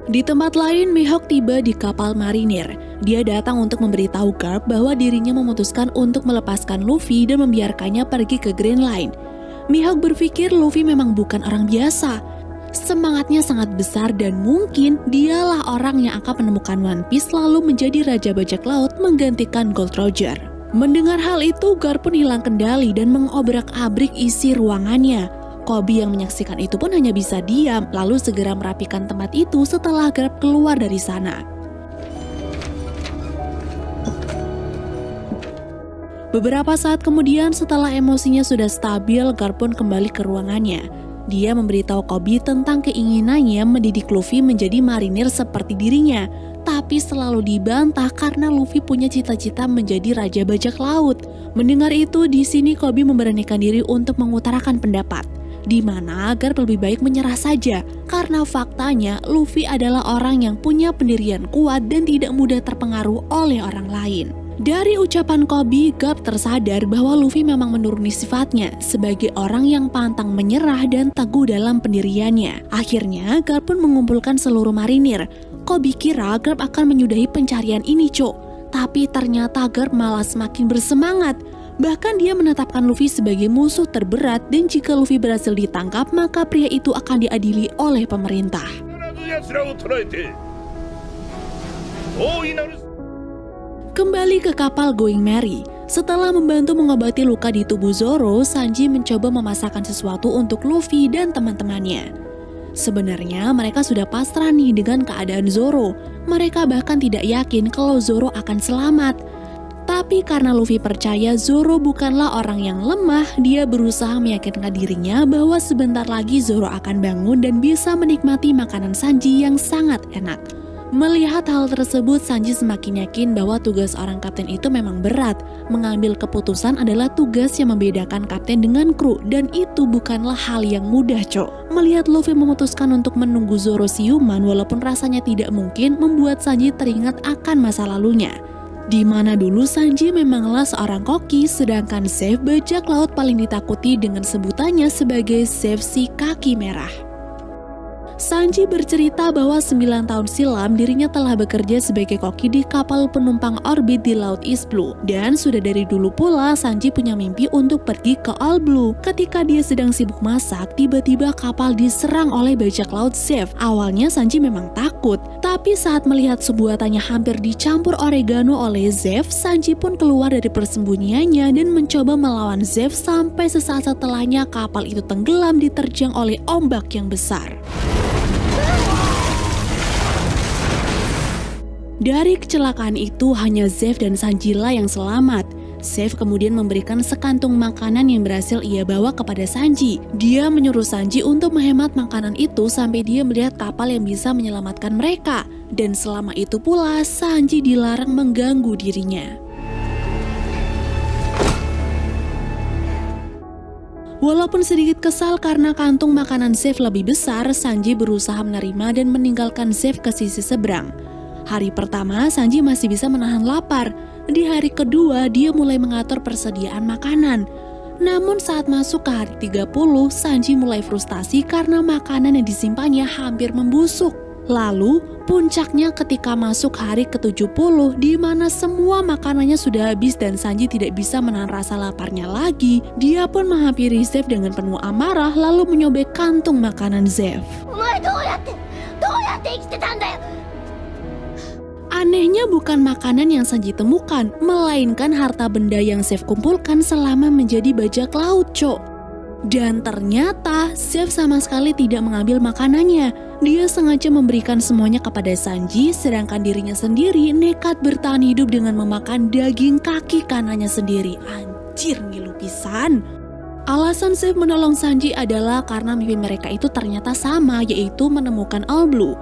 Di tempat lain, Mihawk tiba di kapal marinir. Dia datang untuk memberitahu Garp bahwa dirinya memutuskan untuk melepaskan Luffy dan membiarkannya pergi ke Grand Line. Mihawk berpikir Luffy memang bukan orang biasa. Semangatnya sangat besar dan mungkin dialah orang yang akan menemukan One Piece lalu menjadi Raja Bajak Laut menggantikan Gold Roger. Mendengar hal itu, Garp pun hilang kendali dan mengobrak-abrik isi ruangannya. Koby yang menyaksikan itu pun hanya bisa diam, lalu segera merapikan tempat itu setelah Garp keluar dari sana. Beberapa saat kemudian, setelah emosinya sudah stabil, Garp pun kembali ke ruangannya. Dia memberitahu Koby tentang keinginannya mendidik Luffy menjadi marinir seperti dirinya, tapi selalu dibantah karena Luffy punya cita-cita menjadi Raja Bajak Laut. Mendengar itu, di sini Koby memberanikan diri untuk mengutarakan pendapat, di mana Garp lebih baik menyerah saja karena faktanya Luffy adalah orang yang punya pendirian kuat dan tidak mudah terpengaruh oleh orang lain. Dari ucapan Koby, Garp tersadar bahwa Luffy memang menuruni sifatnya sebagai orang yang pantang menyerah dan teguh dalam pendiriannya. Akhirnya Garp pun mengumpulkan seluruh marinir. Koby kira Garp akan menyudahi pencarian ini, Cok. Tapi ternyata Garp malah semakin bersemangat. Bahkan dia menetapkan Luffy sebagai musuh terberat dan jika Luffy berhasil ditangkap, maka pria itu akan diadili oleh pemerintah. Kembali ke kapal Going Merry. Setelah membantu mengobati luka di tubuh Zoro, Sanji mencoba memasakkan sesuatu untuk Luffy dan teman-temannya. Sebenarnya mereka sudah pasrah nih dengan keadaan Zoro. Mereka bahkan tidak yakin kalau Zoro akan selamat. Tapi karena Luffy percaya Zoro bukanlah orang yang lemah, dia berusaha meyakinkan dirinya bahwa sebentar lagi Zoro akan bangun dan bisa menikmati makanan Sanji yang sangat enak. Melihat hal tersebut, Sanji semakin yakin bahwa tugas orang kapten itu memang berat. Mengambil keputusan adalah tugas yang membedakan kapten dengan kru, dan itu bukanlah hal yang mudah, Cok. Melihat Luffy memutuskan untuk menunggu Zoro siuman walaupun rasanya tidak mungkin, membuat Sanji teringat akan masa lalunya. Di mana dulu Sanji memanglah seorang koki, sedangkan Zeff bajak laut paling ditakuti dengan sebutannya sebagai Zeff si kaki merah. Sanji bercerita bahwa 9 tahun silam dirinya telah bekerja sebagai koki di kapal penumpang orbit di Laut East Blue. Dan sudah dari dulu pula Sanji punya mimpi untuk pergi ke All Blue. Ketika dia sedang sibuk masak, tiba-tiba kapal diserang oleh bajak laut Zeff. Awalnya Sanji memang takut, tapi saat melihat sebuatannya hampir dicampur oregano oleh Zeff, Sanji pun keluar dari persembunyiannya dan mencoba melawan Zeff sampai sesaat setelahnya kapal itu tenggelam diterjang oleh ombak yang besar. Dari kecelakaan itu hanya Zeff dan Sanji lah yang selamat. Zeff kemudian memberikan sekantung makanan yang berhasil ia bawa kepada Sanji. Dia menyuruh Sanji untuk menghemat makanan itu sampai dia melihat kapal yang bisa menyelamatkan mereka. Dan selama itu pula Sanji dilarang mengganggu dirinya. Walaupun sedikit kesal karena kantung makanan Zeff lebih besar, Sanji berusaha menerima dan meninggalkan Zeff ke sisi seberang. Hari pertama, Sanji masih bisa menahan lapar. Di hari kedua, dia mulai mengatur persediaan makanan. Namun saat masuk ke hari 30, Sanji mulai frustasi karena makanan yang disimpannya hampir membusuk. Lalu, puncaknya ketika masuk hari ke-70 di mana semua makanannya sudah habis dan Sanji tidak bisa menahan rasa laparnya lagi, dia pun menghampiri Zeff dengan penuh amarah lalu menyobek kantung makanan Zeff. Anehnya bukan makanan yang Sanji temukan, melainkan harta benda yang Zeff kumpulkan selama menjadi bajak laut, Cok. Dan ternyata Zeff sama sekali tidak mengambil makanannya. Dia sengaja memberikan semuanya kepada Sanji, sedangkan dirinya sendiri nekat bertahan hidup dengan memakan daging kaki kanannya sendiri. Anjir, ngilu pisan. Alasan Zeff menolong Sanji adalah karena mimpi mereka itu ternyata sama, yaitu menemukan All Blue.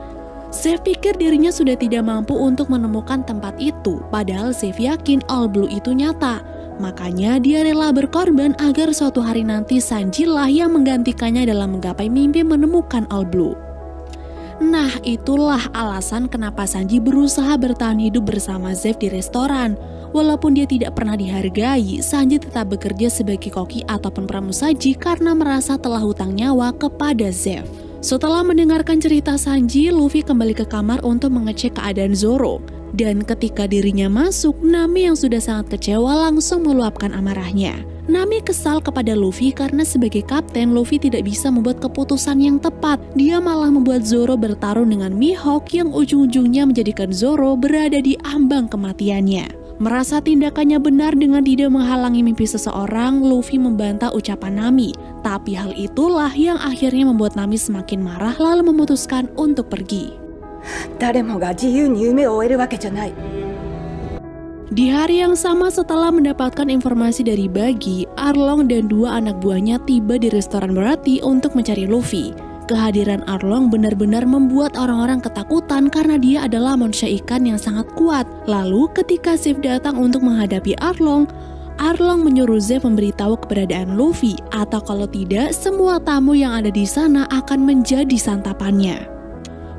Zeff pikir dirinya sudah tidak mampu untuk menemukan tempat itu, padahal Zeff yakin All Blue itu nyata. Makanya dia rela berkorban agar suatu hari nanti Sanji lah yang menggantikannya dalam menggapai mimpi menemukan All Blue. Nah, itulah alasan kenapa Sanji berusaha bertahan hidup bersama Zeff di restoran. Walaupun dia tidak pernah dihargai, Sanji tetap bekerja sebagai koki ataupun pramusaji karena merasa telah hutang nyawa kepada Zeff. Setelah mendengarkan cerita Sanji, Luffy kembali ke kamar untuk mengecek keadaan Zoro. Dan ketika dirinya masuk, Nami yang sudah sangat kecewa langsung meluapkan amarahnya. Nami kesal kepada Luffy karena sebagai kapten, Luffy tidak bisa membuat keputusan yang tepat. Dia malah membuat Zoro bertarung dengan Mihawk yang ujung-ujungnya menjadikan Zoro berada di ambang kematiannya. Merasa tindakannya benar dengan tidak menghalangi mimpi seseorang, Luffy membantah ucapan Nami. Tapi hal itulah yang akhirnya membuat Nami semakin marah lalu memutuskan untuk pergi. Di hari yang sama setelah mendapatkan informasi dari Buggy, Arlong dan dua anak buahnya tiba di restoran Baratie untuk mencari Luffy. Kehadiran Arlong benar-benar membuat orang-orang ketakutan karena dia adalah manusia ikan yang sangat kuat. Lalu ketika Zeff datang untuk menghadapi Arlong, Arlong menyuruh Zeff memberitahu keberadaan Luffy, atau kalau tidak, semua tamu yang ada di sana akan menjadi santapannya.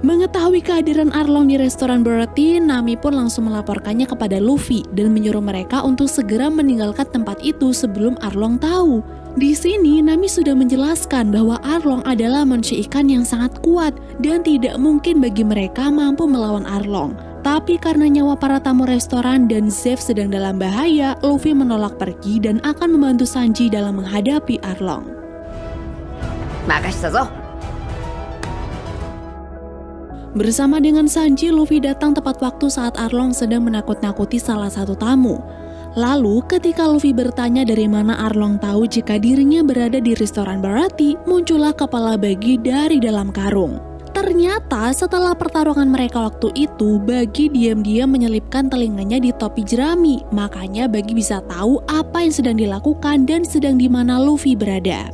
Mengetahui kehadiran Arlong di restoran Baratie, Nami pun langsung melaporkannya kepada Luffy dan menyuruh mereka untuk segera meninggalkan tempat itu sebelum Arlong tahu. Di sini Nami sudah menjelaskan bahwa Arlong adalah manusia ikan yang sangat kuat dan tidak mungkin bagi mereka mampu melawan Arlong. Tapi karena nyawa para tamu restoran dan Zeff sedang dalam bahaya, Luffy menolak pergi dan akan membantu Sanji dalam menghadapi Arlong. Makasih, zo. Bersama dengan Sanji, Luffy datang tepat waktu saat Arlong sedang menakut-nakuti salah satu tamu. Lalu, ketika Luffy bertanya dari mana Arlong tahu jika dirinya berada di restoran Baratie, muncullah kepala Buggy dari dalam karung. Ternyata setelah pertarungan mereka waktu itu, Buggy diam-diam menyelipkan telinganya di topi jerami. Makanya Buggy bisa tahu apa yang sedang dilakukan dan sedang di mana Luffy berada.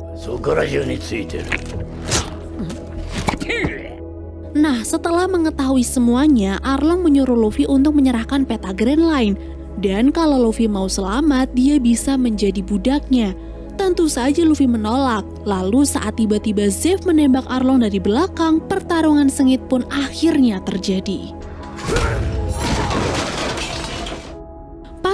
Nah, setelah mengetahui semuanya, Arlong menyuruh Luffy untuk menyerahkan peta Grand Line. Dan kalau Luffy mau selamat, dia bisa menjadi budaknya. Tentu saja Luffy menolak. Lalu saat tiba-tiba Zeff menembak Arlong dari belakang, pertarungan sengit pun akhirnya terjadi.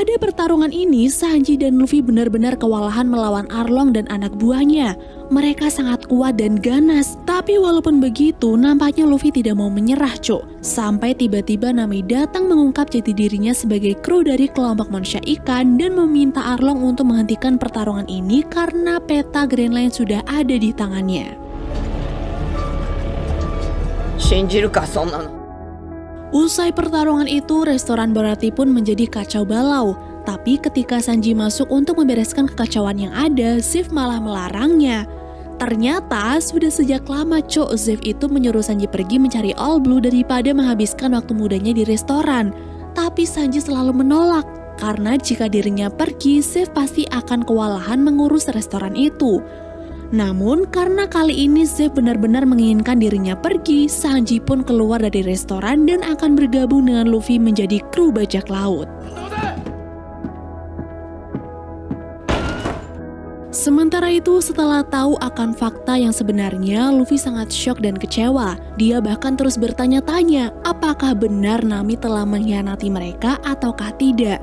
Pada pertarungan ini, Sanji dan Luffy benar-benar kewalahan melawan Arlong dan anak buahnya. Mereka sangat kuat dan ganas, tapi walaupun begitu, nampaknya Luffy tidak mau menyerah, Cok. Sampai tiba-tiba Nami datang mengungkap jati dirinya sebagai kru dari kelompok manusia ikan dan meminta Arlong untuk menghentikan pertarungan ini karena peta Grand Line sudah ada di tangannya. Usai pertarungan itu, restoran Baratie pun menjadi kacau balau. Tapi ketika Sanji masuk untuk membereskan kekacauan yang ada, Zeff malah melarangnya. Ternyata sudah sejak lama Cok, Zeff itu menyuruh Sanji pergi mencari All Blue daripada menghabiskan waktu mudanya di restoran. Tapi Sanji selalu menolak, karena jika dirinya pergi, Zeff pasti akan kewalahan mengurus restoran itu. Namun karena kali ini Zeff benar-benar menginginkan dirinya pergi, Sanji pun keluar dari restoran dan akan bergabung dengan Luffy menjadi kru bajak laut. Sementara itu, setelah tahu akan fakta yang sebenarnya, Luffy sangat syok dan kecewa. Dia bahkan terus bertanya-tanya, apakah benar Nami telah mengkhianati mereka ataukah tidak.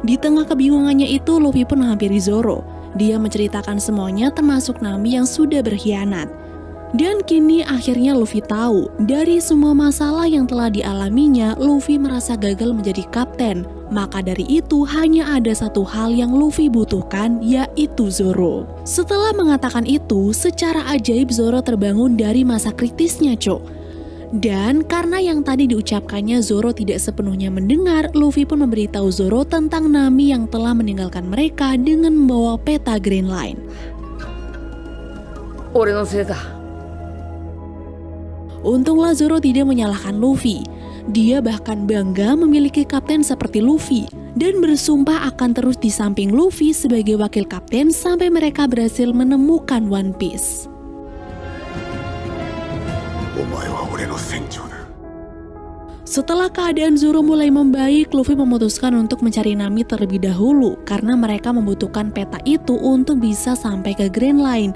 Di tengah kebingungannya itu, Luffy pun menghampiri Zoro. Dia menceritakan semuanya termasuk Nami yang sudah berkhianat. Dan kini akhirnya Luffy tahu, dari semua masalah yang telah dialaminya, Luffy merasa gagal menjadi kapten. Maka dari itu hanya ada satu hal yang Luffy butuhkan, yaitu Zoro. Setelah mengatakan itu, secara ajaib Zoro terbangun dari masa kritisnya, Cok. Dan karena yang tadi diucapkannya Zoro tidak sepenuhnya mendengar, Luffy pun memberitahu Zoro tentang Nami yang telah meninggalkan mereka dengan membawa peta Green Line. 俺のせいだ。 Untunglah Zoro tidak menyalahkan Luffy. Dia bahkan bangga memiliki kapten seperti Luffy dan bersumpah akan terus di samping Luffy sebagai wakil kapten sampai mereka berhasil menemukan One Piece. お前は俺の船長だ。 Setelah keadaan Zoro mulai membaik, Luffy memutuskan untuk mencari Nami terlebih dahulu karena mereka membutuhkan peta itu untuk bisa sampai ke Green Line.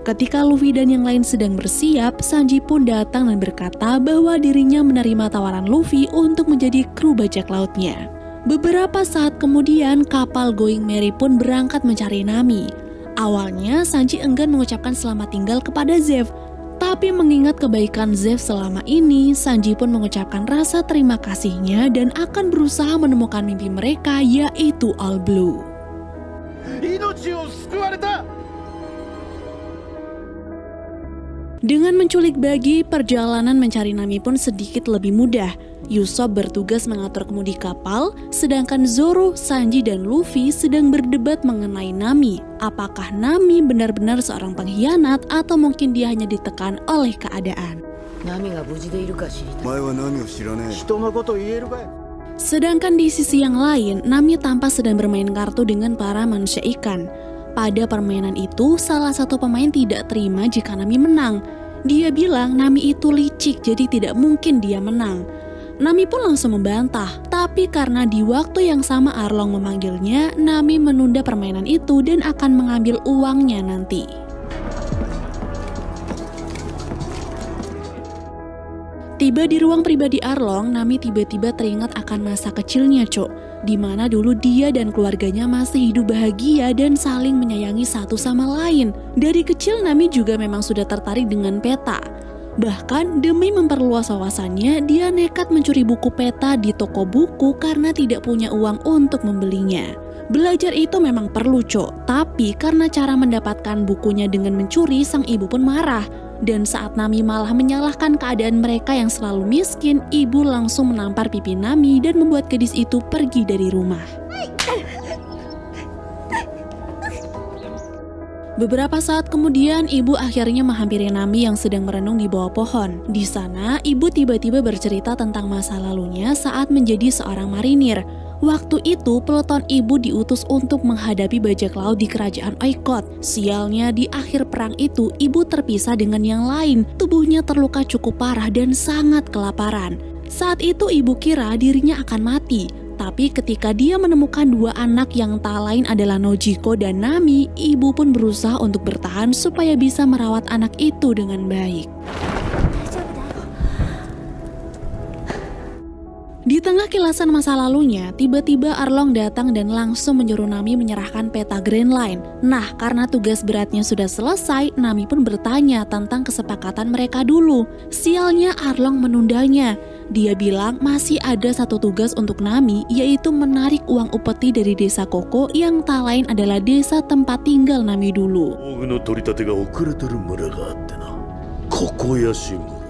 Ketika Luffy dan yang lain sedang bersiap, Sanji pun datang dan berkata bahwa dirinya menerima tawaran Luffy untuk menjadi kru bajak lautnya. Beberapa saat kemudian, kapal Going Merry pun berangkat mencari Nami. Awalnya, Sanji enggan mengucapkan selamat tinggal kepada Zeff. Tapi mengingat kebaikan Zeff selama ini, Sanji pun mengucapkan rasa terima kasihnya dan akan berusaha menemukan mimpi mereka, yaitu All Blue. 命を救われた。 Dengan menculik Buggy, perjalanan mencari Nami pun sedikit lebih mudah. Usopp bertugas mengatur kemudi kapal, sedangkan Zoro, Sanji, dan Luffy sedang berdebat mengenai Nami. Apakah Nami benar-benar seorang pengkhianat atau mungkin dia hanya ditekan oleh keadaan? ナミが無事でいるか知りたい。お前は何を知らねえ。人のこと言えるかい。 Sedangkan di sisi yang lain, Nami tampak sedang bermain kartu dengan para manusia ikan. Pada permainan itu, salah satu pemain tidak terima jika Nami menang. Dia bilang Nami itu licik, jadi tidak mungkin dia menang. Nami pun langsung membantah, tapi karena di waktu yang sama Arlong memanggilnya, Nami menunda permainan itu dan akan mengambil uangnya nanti. Tiba di ruang pribadi Arlong, Nami tiba-tiba teringat akan masa kecilnya, Cok. Di mana dulu dia dan keluarganya masih hidup bahagia dan saling menyayangi satu sama lain. Dari kecil Nami juga memang sudah tertarik dengan peta. Bahkan demi memperluas wawasannya, dia nekat mencuri buku peta di toko buku karena tidak punya uang untuk membelinya. Belajar itu memang perlu, Cok. Tapi karena cara mendapatkan bukunya dengan mencuri, sang ibu pun marah. Dan saat Nami malah menyalahkan keadaan mereka yang selalu miskin, ibu langsung menampar pipi Nami dan membuat gadis itu pergi dari rumah. Beberapa saat kemudian, ibu akhirnya menghampiri Nami yang sedang merenung di bawah pohon. Di sana, ibu tiba-tiba bercerita tentang masa lalunya saat menjadi seorang marinir. Waktu itu, peleton ibu diutus untuk menghadapi bajak laut di kerajaan Oikot. Sialnya, di akhir perang itu, ibu terpisah dengan yang lain. Tubuhnya terluka cukup parah dan sangat kelaparan. Saat itu, ibu kira dirinya akan mati. Tapi ketika dia menemukan dua anak yang tak lain adalah Nojiko dan Nami, ibu pun berusaha untuk bertahan supaya bisa merawat anak itu dengan baik. Di tengah kilasan masa lalunya, tiba-tiba Arlong datang dan langsung menyuruh Nami menyerahkan peta Green Line. Nah, karena tugas beratnya sudah selesai, Nami pun bertanya tentang kesepakatan mereka dulu. Sialnya Arlong menundanya. Dia bilang masih ada satu tugas untuk Nami, yaitu menarik uang upeti dari desa Koko yang tak lain adalah desa tempat tinggal Nami dulu. 道具の取り立てが遅れてる村があってな。ここやし村。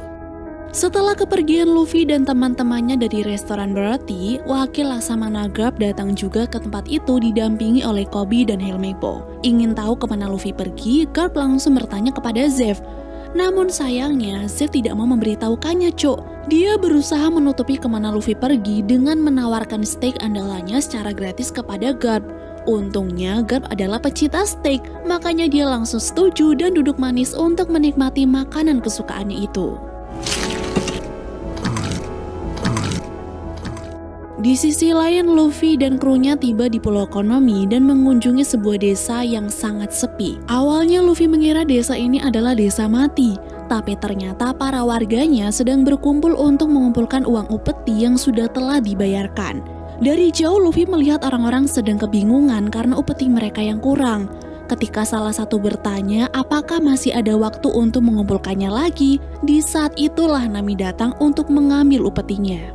Setelah kepergian Luffy dan teman-temannya dari restoran Berarti, wakil Laksamana Garp datang juga ke tempat itu didampingi oleh Koby dan Helmeppo. Ingin tahu kemana Luffy pergi, Garp langsung bertanya kepada Zeff. Namun sayangnya, Zeff tidak mau memberitahukannya, Cok. Dia berusaha menutupi kemana Luffy pergi dengan menawarkan steak andalannya secara gratis kepada Garp. Untungnya Garp adalah pecinta steak, makanya dia langsung setuju dan duduk manis untuk menikmati makanan kesukaannya itu. Di sisi lain, Luffy dan krunya tiba di Pulau Konomi dan mengunjungi sebuah desa yang sangat sepi. Awalnya Luffy mengira desa ini adalah desa mati, tapi ternyata para warganya sedang berkumpul untuk mengumpulkan uang upeti yang sudah telah dibayarkan. Dari jauh Luffy melihat orang-orang sedang kebingungan karena upeti mereka yang kurang. Ketika salah satu bertanya apakah masih ada waktu untuk mengumpulkannya lagi, di saat itulah Nami datang untuk mengambil upetinya.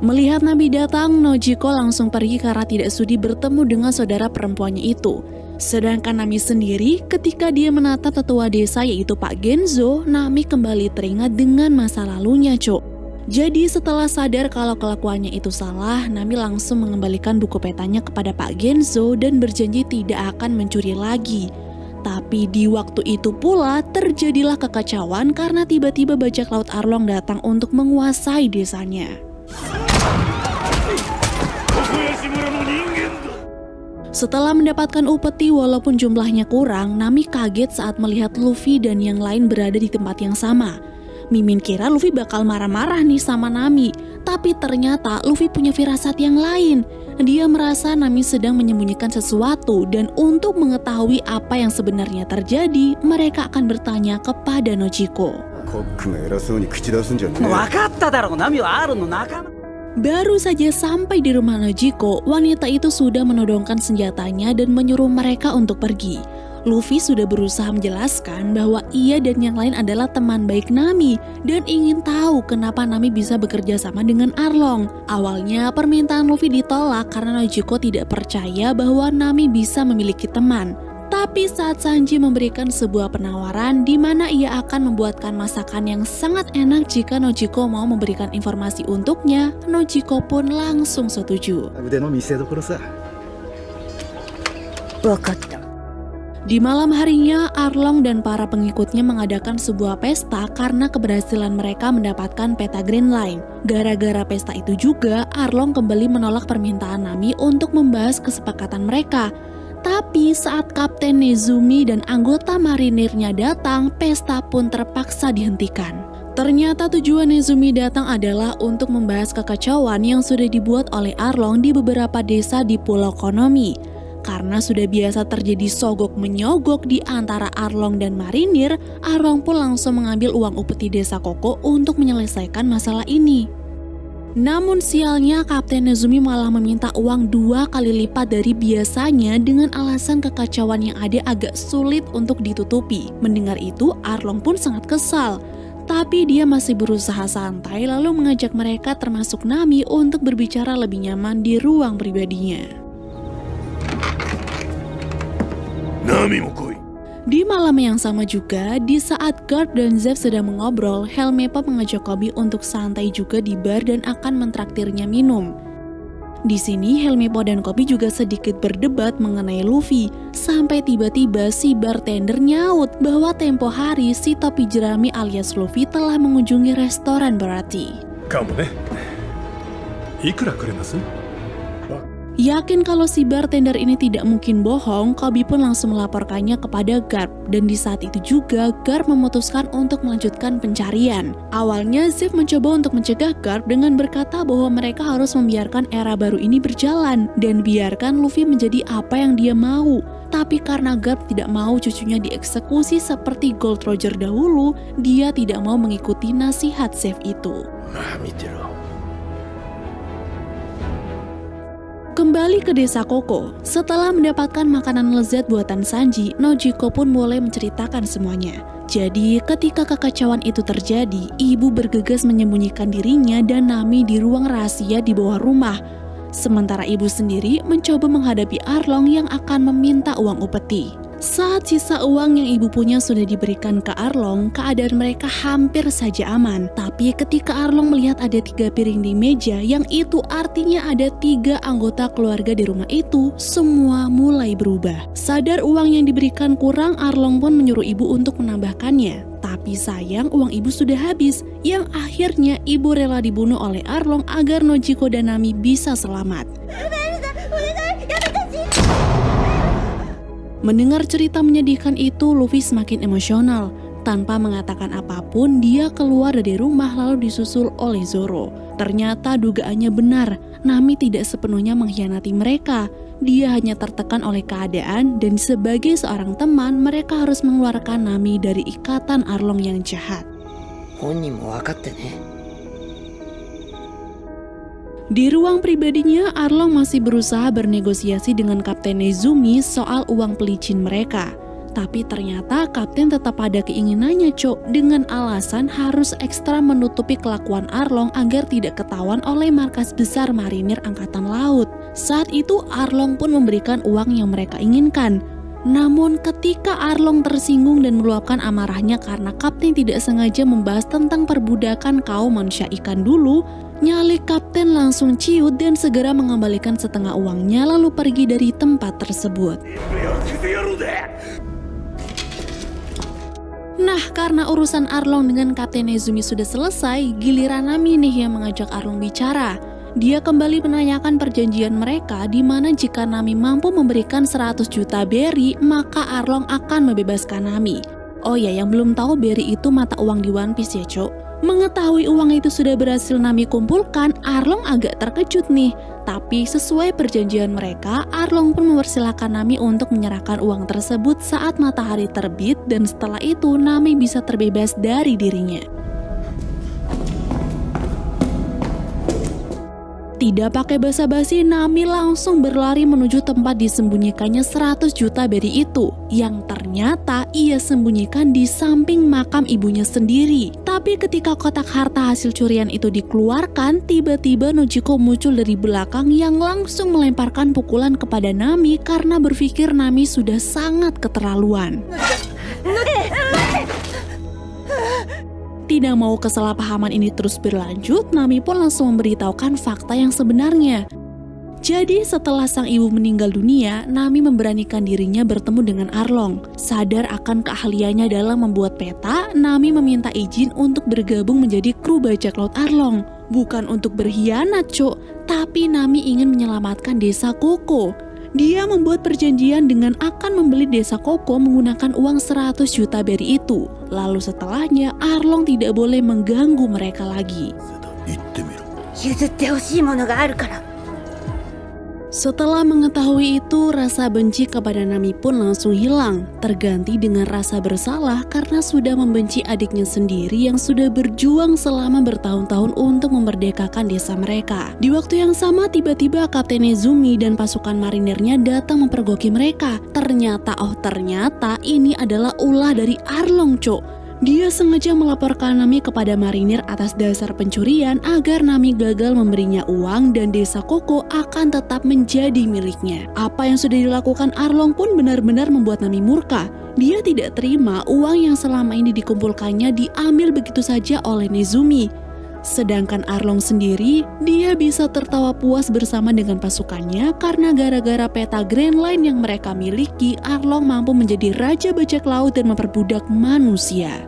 Melihat Nami datang, Nojiko langsung pergi karena tidak sudi bertemu dengan saudara perempuannya itu. Sedangkan Nami sendiri, ketika dia menatap tetua desa yaitu Pak Genzo, Nami kembali teringat dengan masa lalunya, Cuk. Jadi setelah sadar kalau kelakuannya itu salah, Nami langsung mengembalikan buku petanya kepada Pak Genzo dan berjanji tidak akan mencuri lagi. Tapi di waktu itu pula terjadilah kekacauan karena tiba-tiba bajak laut Arlong datang untuk menguasai desanya. Setelah mendapatkan upeti walaupun jumlahnya kurang, Nami kaget saat melihat Luffy dan yang lain berada di tempat yang sama. Mimin kira Luffy bakal marah-marah nih sama Nami, tapi ternyata Luffy punya firasat yang lain. Dia merasa Nami sedang menyembunyikan sesuatu dan untuk mengetahui apa yang sebenarnya terjadi, mereka akan bertanya kepada Nojiko. Baru saja sampai di rumah Nojiko, wanita itu sudah menodongkan senjatanya dan menyuruh mereka untuk pergi. Luffy sudah berusaha menjelaskan bahwa ia dan yang lain adalah teman baik Nami dan ingin tahu kenapa Nami bisa bekerja sama dengan Arlong. Awalnya permintaan Luffy ditolak karena Nojiko tidak percaya bahwa Nami bisa memiliki teman. Tapi saat Sanji memberikan sebuah penawaran di mana ia akan membuatkan masakan yang sangat enak jika Nojiko mau memberikan informasi untuknya, Nojiko pun langsung setuju. Di malam harinya, Arlong dan para pengikutnya mengadakan sebuah pesta karena keberhasilan mereka mendapatkan peta Green Line. Gara-gara pesta itu juga, Arlong kembali menolak permintaan Nami untuk membahas kesepakatan mereka. Tapi saat Kapten Nezumi dan anggota marinirnya datang, pesta pun terpaksa dihentikan. Ternyata tujuan Nezumi datang adalah untuk membahas kekacauan yang sudah dibuat oleh Arlong di beberapa desa di Pulau Konomi. Karena sudah biasa terjadi sogok-menyogok di antara Arlong dan marinir, Arlong pun langsung mengambil uang upeti desa Koko untuk menyelesaikan masalah ini. Namun sialnya Kapten Nezumi malah meminta uang 2 kali lipat dari biasanya dengan alasan kekacauan yang ada agak sulit untuk ditutupi. Mendengar itu, Arlong pun sangat kesal. Tapi dia masih berusaha santai lalu mengajak mereka termasuk Nami untuk berbicara lebih nyaman di ruang pribadinya. Di malam yang sama juga, di saat Garp dan Zeff sedang mengobrol, Helmepop mengajak Koby untuk santai juga di bar dan akan mentraktirnya minum. Di sini Helmepop dan Koby juga sedikit berdebat mengenai Luffy, sampai tiba-tiba si bartender nyaut bahwa tempo hari si topi jerami alias Luffy telah mengunjungi restoran berarti. Yakin kalau si bartender ini tidak mungkin bohong, Koby pun langsung melaporkannya kepada Garp. Dan di saat itu juga, Garp memutuskan untuk melanjutkan pencarian. Awalnya Zeff mencoba untuk mencegah Garp dengan berkata bahwa mereka harus membiarkan era baru ini berjalan dan biarkan Luffy menjadi apa yang dia mau. Tapi karena Garp tidak mau cucunya dieksekusi seperti Gold Roger dahulu, dia tidak mau mengikuti nasihat Zeff itu. Kembali ke desa Koko, setelah mendapatkan makanan lezat buatan Sanji, Nojiko pun mulai menceritakan semuanya. Jadi ketika kekacauan itu terjadi, ibu bergegas menyembunyikan dirinya dan Nami di ruang rahasia di bawah rumah. Sementara ibu sendiri mencoba menghadapi Arlong yang akan meminta uang upeti. Saat sisa uang yang ibu punya sudah diberikan ke Arlong, keadaan mereka hampir saja aman. Tapi ketika Arlong melihat ada 3 piring di meja, yang itu artinya ada 3 anggota keluarga di rumah itu, semua mulai berubah. Sadar uang yang diberikan kurang, Arlong pun menyuruh ibu untuk menambahkannya. Tapi sayang uang ibu sudah habis, yang akhirnya ibu rela dibunuh oleh Arlong agar Nojiko dan Nami bisa selamat. Mendengar cerita menyedihkan itu, Luffy semakin emosional. tanpa mengatakan apapun, dia keluar dari rumah lalu disusul oleh Zoro. Ternyata dugaannya benar, Nami tidak sepenuhnya mengkhianati mereka. Dia hanya tertekan oleh keadaan dan sebagai seorang teman, mereka harus mengeluarkan Nami dari ikatan Arlong yang jahat. 本人も分かってね。 Di ruang pribadinya, Arlong masih berusaha bernegosiasi dengan Kapten Nezumi soal uang pelicin mereka. Tapi ternyata Kapten tetap ada keinginannya, Cok, dengan alasan harus ekstra menutupi kelakuan Arlong agar tidak ketahuan oleh markas besar marinir Angkatan Laut. Saat itu Arlong pun memberikan uang yang mereka inginkan. Namun ketika Arlong tersinggung dan meluapkan amarahnya karena Kapten tidak sengaja membahas tentang perbudakan kaum manusia ikan dulu, nyali Kapten langsung ciut dan segera mengembalikan setengah uangnya lalu pergi dari tempat tersebut. Nah, karena urusan Arlong dengan Kapten Nezumi sudah selesai, giliran Nami nih yang mengajak Arlong bicara. Dia kembali menanyakan perjanjian mereka di mana jika Nami mampu memberikan 100 juta beri, maka Arlong akan membebaskan Nami. Oh ya, yang belum tahu beri itu mata uang di One Piece ya, Cok. Mengetahui uang itu sudah berhasil Nami kumpulkan, Arlong agak terkejut nih. Tapi sesuai perjanjian mereka, Arlong pun mempersilahkan Nami untuk menyerahkan uang tersebut saat matahari terbit dan setelah itu Nami bisa terbebas dari dirinya. Tidak pakai basa-basi, Nami langsung berlari menuju tempat disembunyikannya 100 juta beri itu, yang ternyata ia sembunyikan di samping makam ibunya sendiri. Tapi ketika kotak harta hasil curian itu dikeluarkan, tiba-tiba Nojiko muncul dari belakang yang langsung melemparkan pukulan kepada Nami karena berpikir Nami sudah sangat keterlaluan. Tidak mau kesalahpahaman ini terus berlanjut, Nami pun langsung memberitahukan fakta yang sebenarnya. Jadi setelah sang ibu meninggal dunia, Nami memberanikan dirinya bertemu dengan Arlong. Sadar akan keahliannya dalam membuat peta, Nami meminta izin untuk bergabung menjadi kru bajak laut Arlong. Bukan untuk berkhianat, Cok, tapi Nami ingin menyelamatkan desa Koko. Dia membuat perjanjian dengan akan membeli desa Koko menggunakan uang 100 juta beri itu. Lalu setelahnya, Arlong tidak boleh mengganggu mereka lagi. 言ってみろ。譲ってほしいものがあるから。 Setelah mengetahui itu, rasa benci kepada Nami pun langsung hilang, terganti dengan rasa bersalah karena sudah membenci adiknya sendiri yang sudah berjuang selama bertahun-tahun untuk memerdekakan desa mereka. Di waktu yang sama, tiba-tiba Kapten Nezumi dan pasukan marinirnya datang mempergoki mereka. Ternyata ini adalah ulah dari Arlong, Cok. Dia sengaja melaporkan Nami kepada marinir atas dasar pencurian agar Nami gagal memberinya uang dan desa Koko akan tetap menjadi miliknya. Apa yang sudah dilakukan Arlong pun benar-benar membuat Nami murka. Dia tidak terima uang yang selama ini dikumpulkannya diambil begitu saja oleh Nezumi. Sedangkan Arlong sendiri, dia bisa tertawa puas bersama dengan pasukannya karena gara-gara peta Grand Line yang mereka miliki, Arlong mampu menjadi raja bajak laut dan memperbudak manusia.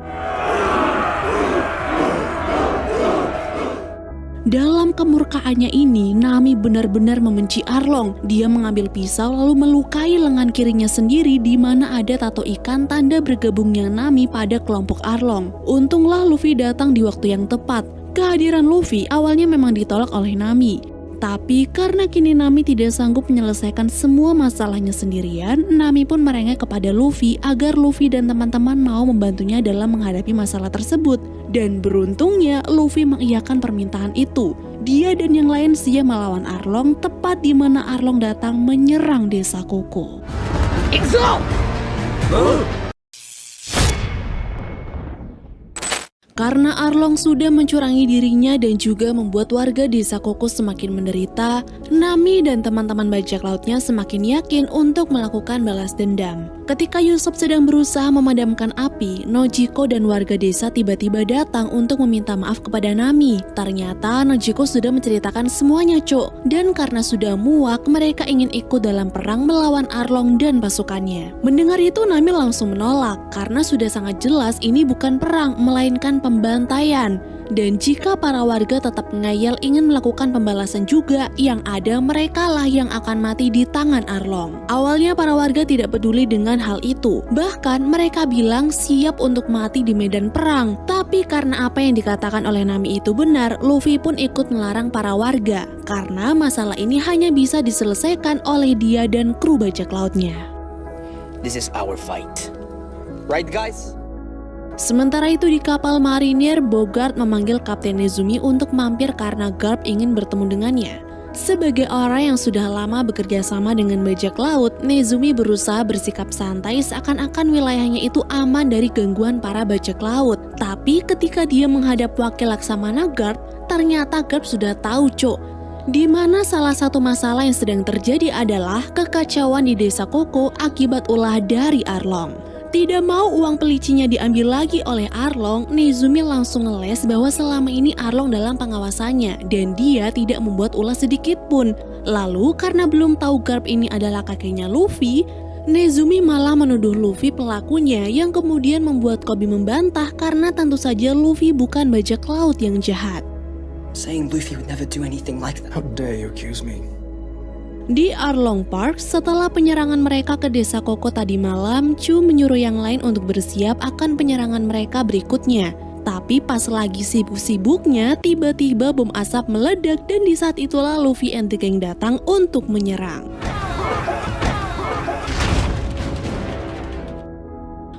Dalam kemurkaannya ini, Nami benar-benar membenci Arlong. Dia mengambil pisau lalu melukai lengan kirinya sendiri di mana ada tato ikan tanda bergabungnya Nami pada kelompok Arlong. Untunglah Luffy datang di waktu yang tepat. Kehadiran Luffy awalnya memang ditolak oleh Nami. Tapi karena kini Nami tidak sanggup menyelesaikan semua masalahnya sendirian, Nami pun merengek kepada Luffy agar Luffy dan teman-teman mau membantunya dalam menghadapi masalah tersebut. Dan beruntungnya Luffy mengiyakan permintaan itu. Dia dan yang lain siap melawan Arlong tepat di mana Arlong datang menyerang desa Koko. Karena Arlong sudah mencurangi dirinya dan juga membuat warga desa Koko semakin menderita, Nami dan teman-teman bajak lautnya semakin yakin untuk melakukan balas dendam. Ketika Usopp sedang berusaha memadamkan api, Nojiko dan warga desa tiba-tiba datang untuk meminta maaf kepada Nami. Ternyata Nojiko sudah menceritakan semuanya, Cok. Dan karena sudah muak, mereka ingin ikut dalam perang melawan Arlong dan pasukannya. Mendengar itu, Nami langsung menolak karena sudah sangat jelas ini bukan perang, melainkan pembantaian. Dan jika para warga tetap ngeyel ingin melakukan pembalasan juga, yang ada mereka lah yang akan mati di tangan Arlong. Awalnya para warga tidak peduli dengan hal itu. Bahkan mereka bilang siap untuk mati di medan perang. Tapi karena apa yang dikatakan oleh Nami itu benar, Luffy pun ikut melarang para warga. Karena masalah ini hanya bisa diselesaikan oleh dia dan kru bajak lautnya. This is our fight. Right, guys? Sementara itu di kapal marinir, Bogart memanggil Kapten Nezumi untuk mampir karena Garp ingin bertemu dengannya. Sebagai orang yang sudah lama bekerja sama dengan bajak laut, Nezumi berusaha bersikap santai seakan-akan wilayahnya itu aman dari gangguan para bajak laut. Tapi ketika dia menghadap wakil Laksamana Garp, ternyata Garp sudah tahu di mana salah satu masalah yang sedang terjadi adalah kekacauan di desa Koko akibat ulah dari Arlong. Tidak mau uang pelicinya diambil lagi oleh Arlong, Nezumi langsung ngeles bahwa selama ini Arlong dalam pengawasannya dan dia tidak membuat ulah sedikit pun. Lalu karena belum tahu Garp ini adalah kakeknya Luffy, Nezumi malah menuduh Luffy pelakunya yang kemudian membuat Koby membantah karena tentu saja Luffy bukan bajak laut yang jahat. Saying Luffy would never do anything like that. How dare you accuse me? Di Arlong Park, setelah penyerangan mereka ke desa Koko tadi malam, Chu menyuruh yang lain untuk bersiap akan penyerangan mereka berikutnya. Tapi pas lagi sibuk-sibuknya, tiba-tiba bom asap meledak dan di saat itulah Luffy and the Gang datang untuk menyerang.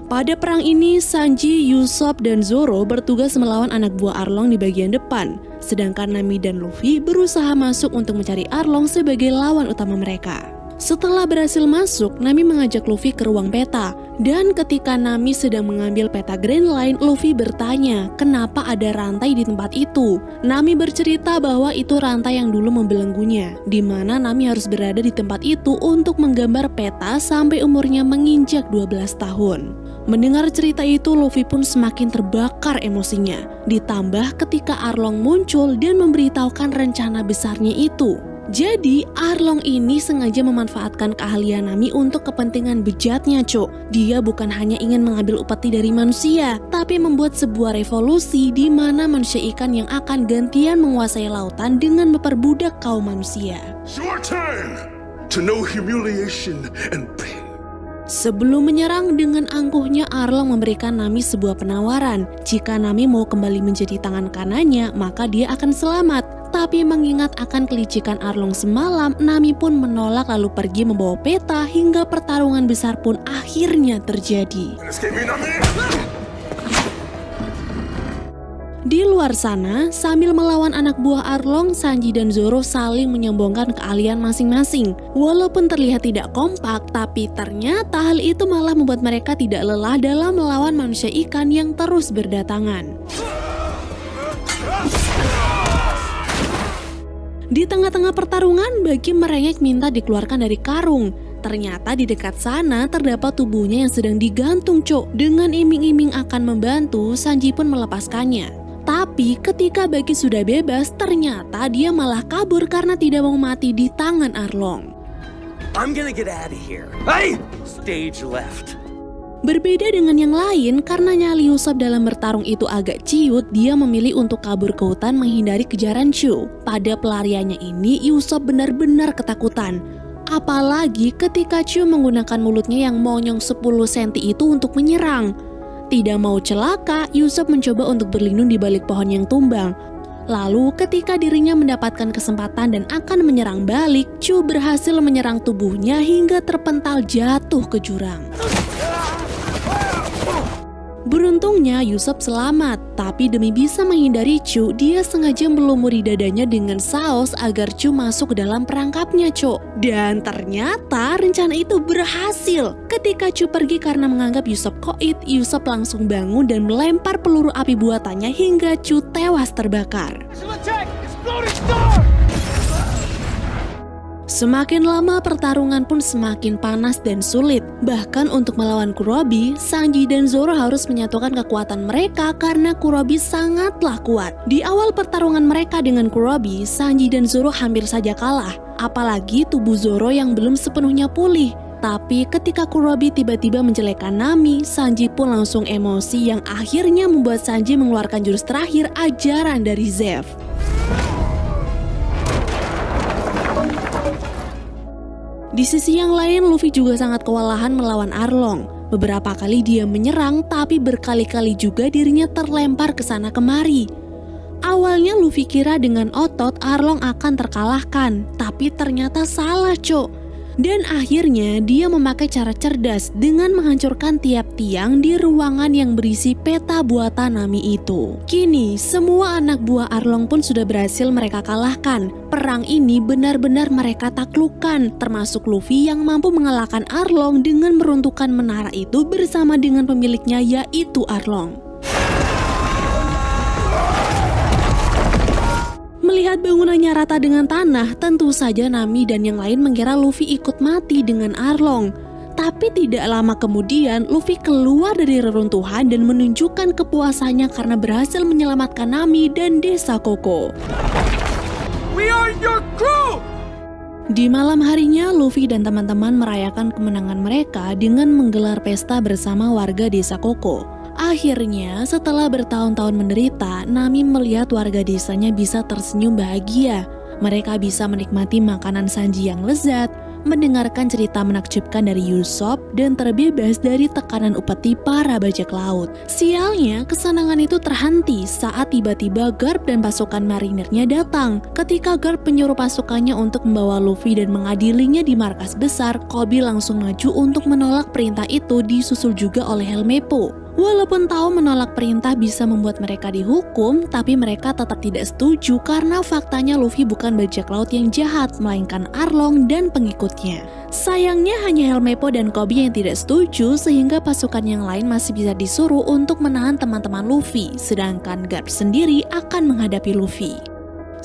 Pada perang ini, Sanji, Usopp, dan Zoro bertugas melawan anak buah Arlong di bagian depan. Sedangkan Nami dan Luffy berusaha masuk untuk mencari Arlong sebagai lawan utama mereka. Setelah berhasil masuk, Nami mengajak Luffy ke ruang peta. Dan ketika Nami sedang mengambil peta Grand Line, Luffy bertanya kenapa ada rantai di tempat itu. Nami bercerita bahwa itu rantai yang dulu membelenggunya, di mana Nami harus berada di tempat itu untuk menggambar peta sampai umurnya menginjak 12 tahun. Mendengar cerita itu, Luffy pun semakin terbakar emosinya. Ditambah ketika Arlong muncul dan memberitahukan rencana besarnya itu. Jadi, Arlong ini sengaja memanfaatkan keahlian Nami untuk kepentingan bejatnya, Dia bukan hanya ingin mengambil upeti dari manusia, tapi membuat sebuah revolusi di mana manusia ikan yang akan gantian menguasai lautan dengan memperbudak kaum manusia. It's your turn to know humiliation and pain. Sebelum menyerang, dengan angkuhnya Arlong memberikan Nami sebuah penawaran. Jika Nami mau kembali menjadi tangan kanannya, maka dia akan selamat. Tapi mengingat akan kelicikan Arlong semalam, Nami pun menolak lalu pergi membawa peta hingga pertarungan besar pun akhirnya terjadi. Di luar sana, sambil melawan anak buah Arlong, Sanji dan Zoro saling menyombongkan keahlian masing-masing. Walaupun terlihat tidak kompak, tapi ternyata hal itu malah membuat mereka tidak lelah dalam melawan manusia ikan yang terus berdatangan. Di tengah-tengah pertarungan, Bagi merengek minta dikeluarkan dari karung. Ternyata di dekat sana terdapat tubuhnya yang sedang digantung, Dengan iming-iming akan membantu, Sanji pun melepaskannya. Tapi ketika Bagi sudah bebas, ternyata dia malah kabur karena tidak mau mati di tangan Arlong. I'm gonna get out of here. Hey! Stage left. Berbeda dengan yang lain, karena nyali Usopp dalam bertarung itu agak ciut, dia memilih untuk kabur ke hutan menghindari kejaran Chu. Pada pelariannya ini, Usopp benar-benar ketakutan. Apalagi ketika Chu menggunakan mulutnya yang monyong 10 cm itu untuk menyerang. Tidak mau celaka, Usopp mencoba untuk berlindung di balik pohon yang tumbang. Lalu ketika dirinya mendapatkan kesempatan dan akan menyerang balik, Chu berhasil menyerang tubuhnya hingga terpental jatuh ke jurang. Beruntungnya Usopp selamat, tapi demi bisa menghindari Chu, dia sengaja melumuri dadanya dengan saus agar Chu masuk ke dalam perangkapnya, Dan ternyata rencana itu berhasil. Ketika Chu pergi karena menganggap Usopp koit, Usopp langsung bangun dan melempar peluru api buatannya hingga Chu tewas terbakar. Semakin lama pertarungan pun semakin panas dan sulit. Bahkan untuk melawan Kurobi, Sanji dan Zoro harus menyatukan kekuatan mereka karena Kurobi sangatlah kuat. Di awal pertarungan mereka dengan Kurobi, Sanji dan Zoro hampir saja kalah. Apalagi tubuh Zoro yang belum sepenuhnya pulih. Tapi ketika Kurobi tiba-tiba menjelekkan Nami, Sanji pun langsung emosi yang akhirnya membuat Sanji mengeluarkan jurus terakhir ajaran dari Zeff. Di sisi yang lain, Luffy juga sangat kewalahan melawan Arlong. Beberapa kali dia menyerang, tapi berkali-kali juga dirinya terlempar ke sana kemari. Awalnya Luffy kira dengan otot Arlong akan terkalahkan, tapi ternyata salah, Cok. Dan akhirnya dia memakai cara cerdas dengan menghancurkan tiap tiang di ruangan yang berisi peta buatan Nami itu. Kini semua anak buah Arlong pun sudah berhasil mereka kalahkan. Perang ini benar-benar mereka taklukkan, termasuk Luffy yang mampu mengalahkan Arlong dengan meruntuhkan menara itu bersama dengan pemiliknya yaitu Arlong. Melihat bangunannya rata dengan tanah, tentu saja Nami dan yang lain mengira Luffy ikut mati dengan Arlong. Tapi tidak lama kemudian, Luffy keluar dari reruntuhan dan menunjukkan kepuasannya karena berhasil menyelamatkan Nami dan desa Koko. We are your crew! Di malam harinya, Luffy dan teman-teman merayakan kemenangan mereka dengan menggelar pesta bersama warga desa Koko. Akhirnya, setelah bertahun-tahun menderita, Nami melihat warga desanya bisa tersenyum bahagia. Mereka bisa menikmati makanan Sanji yang lezat, mendengarkan cerita menakjubkan dari Usopp, dan terbebas dari tekanan upeti para bajak laut. Sialnya, kesenangan itu terhenti saat tiba-tiba Garp dan pasukan marinirnya datang. Ketika Garp menyuruh pasukannya untuk membawa Luffy dan mengadilinya di markas besar, Koby langsung maju untuk menolak perintah itu, disusul juga oleh Helmeppo. Walaupun tahu menolak perintah bisa membuat mereka dihukum, tapi mereka tetap tidak setuju karena faktanya Luffy bukan bajak laut yang jahat, melainkan Arlong dan pengikutnya. Sayangnya hanya Helmeppo dan Koby yang tidak setuju, sehingga pasukan yang lain masih bisa disuruh untuk menahan teman-teman Luffy, sedangkan Garp sendiri akan menghadapi Luffy.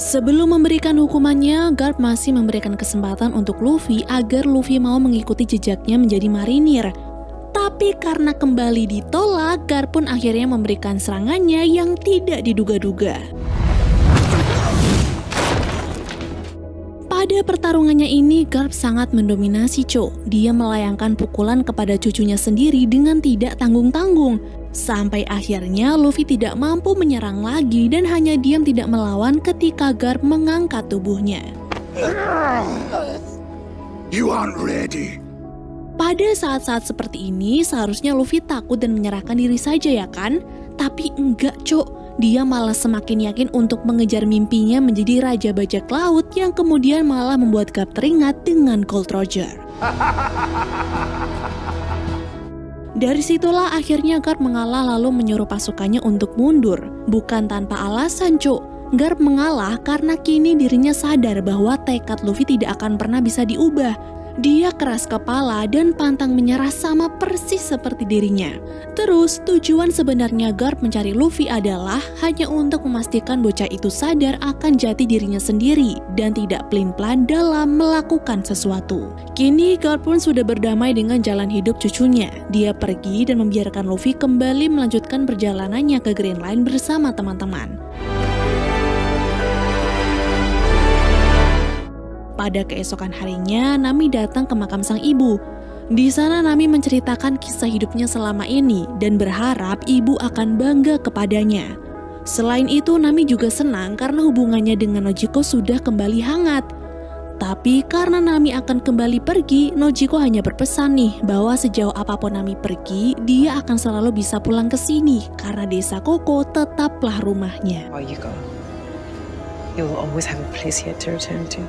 Sebelum memberikan hukumannya, Garp masih memberikan kesempatan untuk Luffy agar Luffy mau mengikuti jejaknya menjadi marinir. Tapi karena kembali ditolak, Garp pun akhirnya memberikan serangannya yang tidak diduga-duga. Pada pertarungannya ini, Garp sangat mendominasi, Cok. Dia melayangkan pukulan kepada cucunya sendiri dengan tidak tanggung-tanggung. Sampai akhirnya Luffy tidak mampu menyerang lagi dan hanya diam tidak melawan ketika Garp mengangkat tubuhnya. You aren't ready. Pada saat-saat seperti ini, seharusnya Luffy takut dan menyerahkan diri saja ya kan? Tapi enggak, Cok. Dia malah semakin yakin untuk mengejar mimpinya menjadi Raja Bajak Laut yang kemudian malah membuat Garp teringat dengan Gold Roger. Dari situlah akhirnya Garp mengalah lalu menyuruh pasukannya untuk mundur. Bukan tanpa alasan, Cok. Garp mengalah karena kini dirinya sadar bahwa tekad Luffy tidak akan pernah bisa diubah. Dia keras kepala dan pantang menyerah sama persis seperti dirinya. Terus, tujuan sebenarnya Garp mencari Luffy adalah hanya untuk memastikan bocah itu sadar akan jati dirinya sendiri dan tidak pelin-pelan dalam melakukan sesuatu. Kini Garp pun sudah berdamai dengan jalan hidup cucunya. Dia pergi dan membiarkan Luffy kembali melanjutkan perjalanannya ke Green Line bersama teman-teman. Pada keesokan harinya, Nami datang ke makam sang ibu. Di sana Nami menceritakan kisah hidupnya selama ini dan berharap ibu akan bangga kepadanya. Selain itu, Nami juga senang karena hubungannya dengan Nojiko sudah kembali hangat. Tapi karena Nami akan kembali pergi, Nojiko hanya berpesan nih bahwa sejauh apapun Nami pergi, dia akan selalu bisa pulang ke sini karena desa Koko tetaplah rumahnya. While you go, you will always have a place here to return to.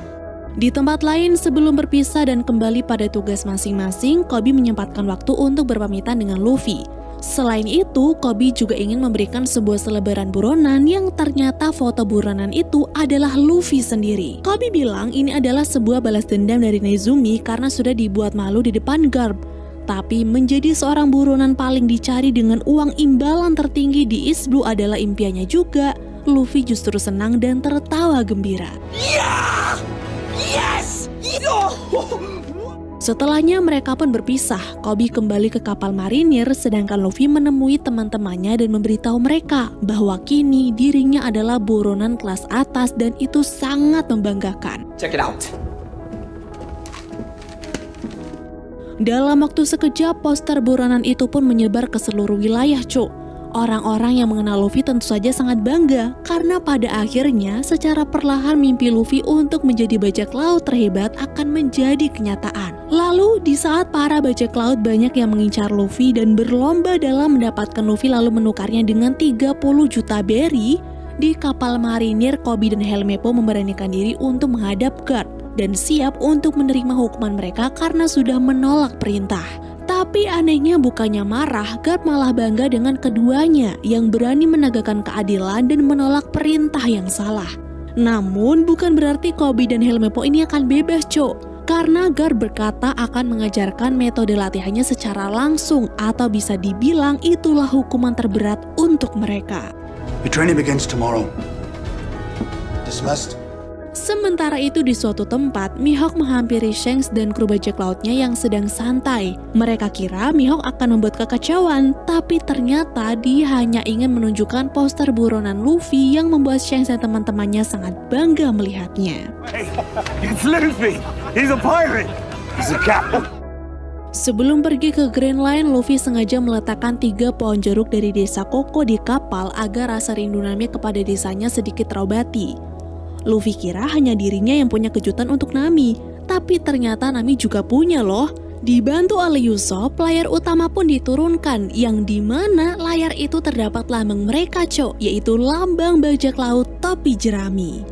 Di tempat lain, sebelum berpisah dan kembali pada tugas masing-masing, Koby menyempatkan waktu untuk berpamitan dengan Luffy. Selain itu, Koby juga ingin memberikan sebuah selebaran buronan yang ternyata foto buronan itu adalah Luffy sendiri. Koby bilang ini adalah sebuah balas dendam dari Nezumi karena sudah dibuat malu di depan Garp. Tapi menjadi seorang buronan paling dicari dengan uang imbalan tertinggi di East Blue adalah impiannya juga. Luffy justru senang dan tertawa gembira. Yes! Setelahnya mereka pun berpisah. Koby kembali ke kapal marinir sedangkan Luffy menemui teman-temannya dan memberitahu mereka bahwa kini dirinya adalah buronan kelas atas dan itu sangat membanggakan. Check it out. Dalam waktu sekejap, poster buronan itu pun menyebar ke seluruh wilayah, Cuk. Orang-orang yang mengenal Luffy tentu saja sangat bangga karena pada akhirnya secara perlahan mimpi Luffy untuk menjadi bajak laut terhebat akan menjadi kenyataan. Lalu di saat para bajak laut banyak yang mengincar Luffy dan berlomba dalam mendapatkan Luffy lalu menukarnya dengan 30 juta berry, di kapal marinir Koby dan Helmeppo memberanikan diri untuk menghadap Garp dan siap untuk menerima hukuman mereka karena sudah menolak perintah. Tapi anehnya bukannya marah, Garp malah bangga dengan keduanya yang berani menegakkan keadilan dan menolak perintah yang salah. Namun bukan berarti Koby dan Helmeppo ini akan bebas, Cuk. Karena Garp berkata akan mengajarkan metode latihannya secara langsung atau bisa dibilang itulah hukuman terberat untuk mereka. Your training begins tomorrow. Dismissed. Sementara itu di suatu tempat, Mihawk menghampiri Shanks dan kru bajak lautnya yang sedang santai. Mereka kira Mihawk akan membuat kekacauan, tapi ternyata dia hanya ingin menunjukkan poster buronan Luffy yang membuat Shanks dan teman-temannya sangat bangga melihatnya. Hey, it's Luffy. He's a pirate. He's a captain. Sebelum pergi ke Grand Line, Luffy sengaja meletakkan 3 pohon jeruk dari desa Koko di kapal agar rasa rindu Nami kepada desanya sedikit terobati. Luffy kira hanya dirinya yang punya kejutan untuk Nami, tapi ternyata Nami juga punya loh. Dibantu oleh Usopp, layar utama pun diturunkan, yang dimana layar itu terdapat lambang mereka, Cok, yaitu lambang bajak laut topi jerami.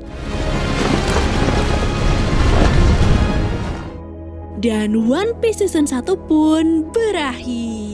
Dan One Piece Season 1 pun berakhir.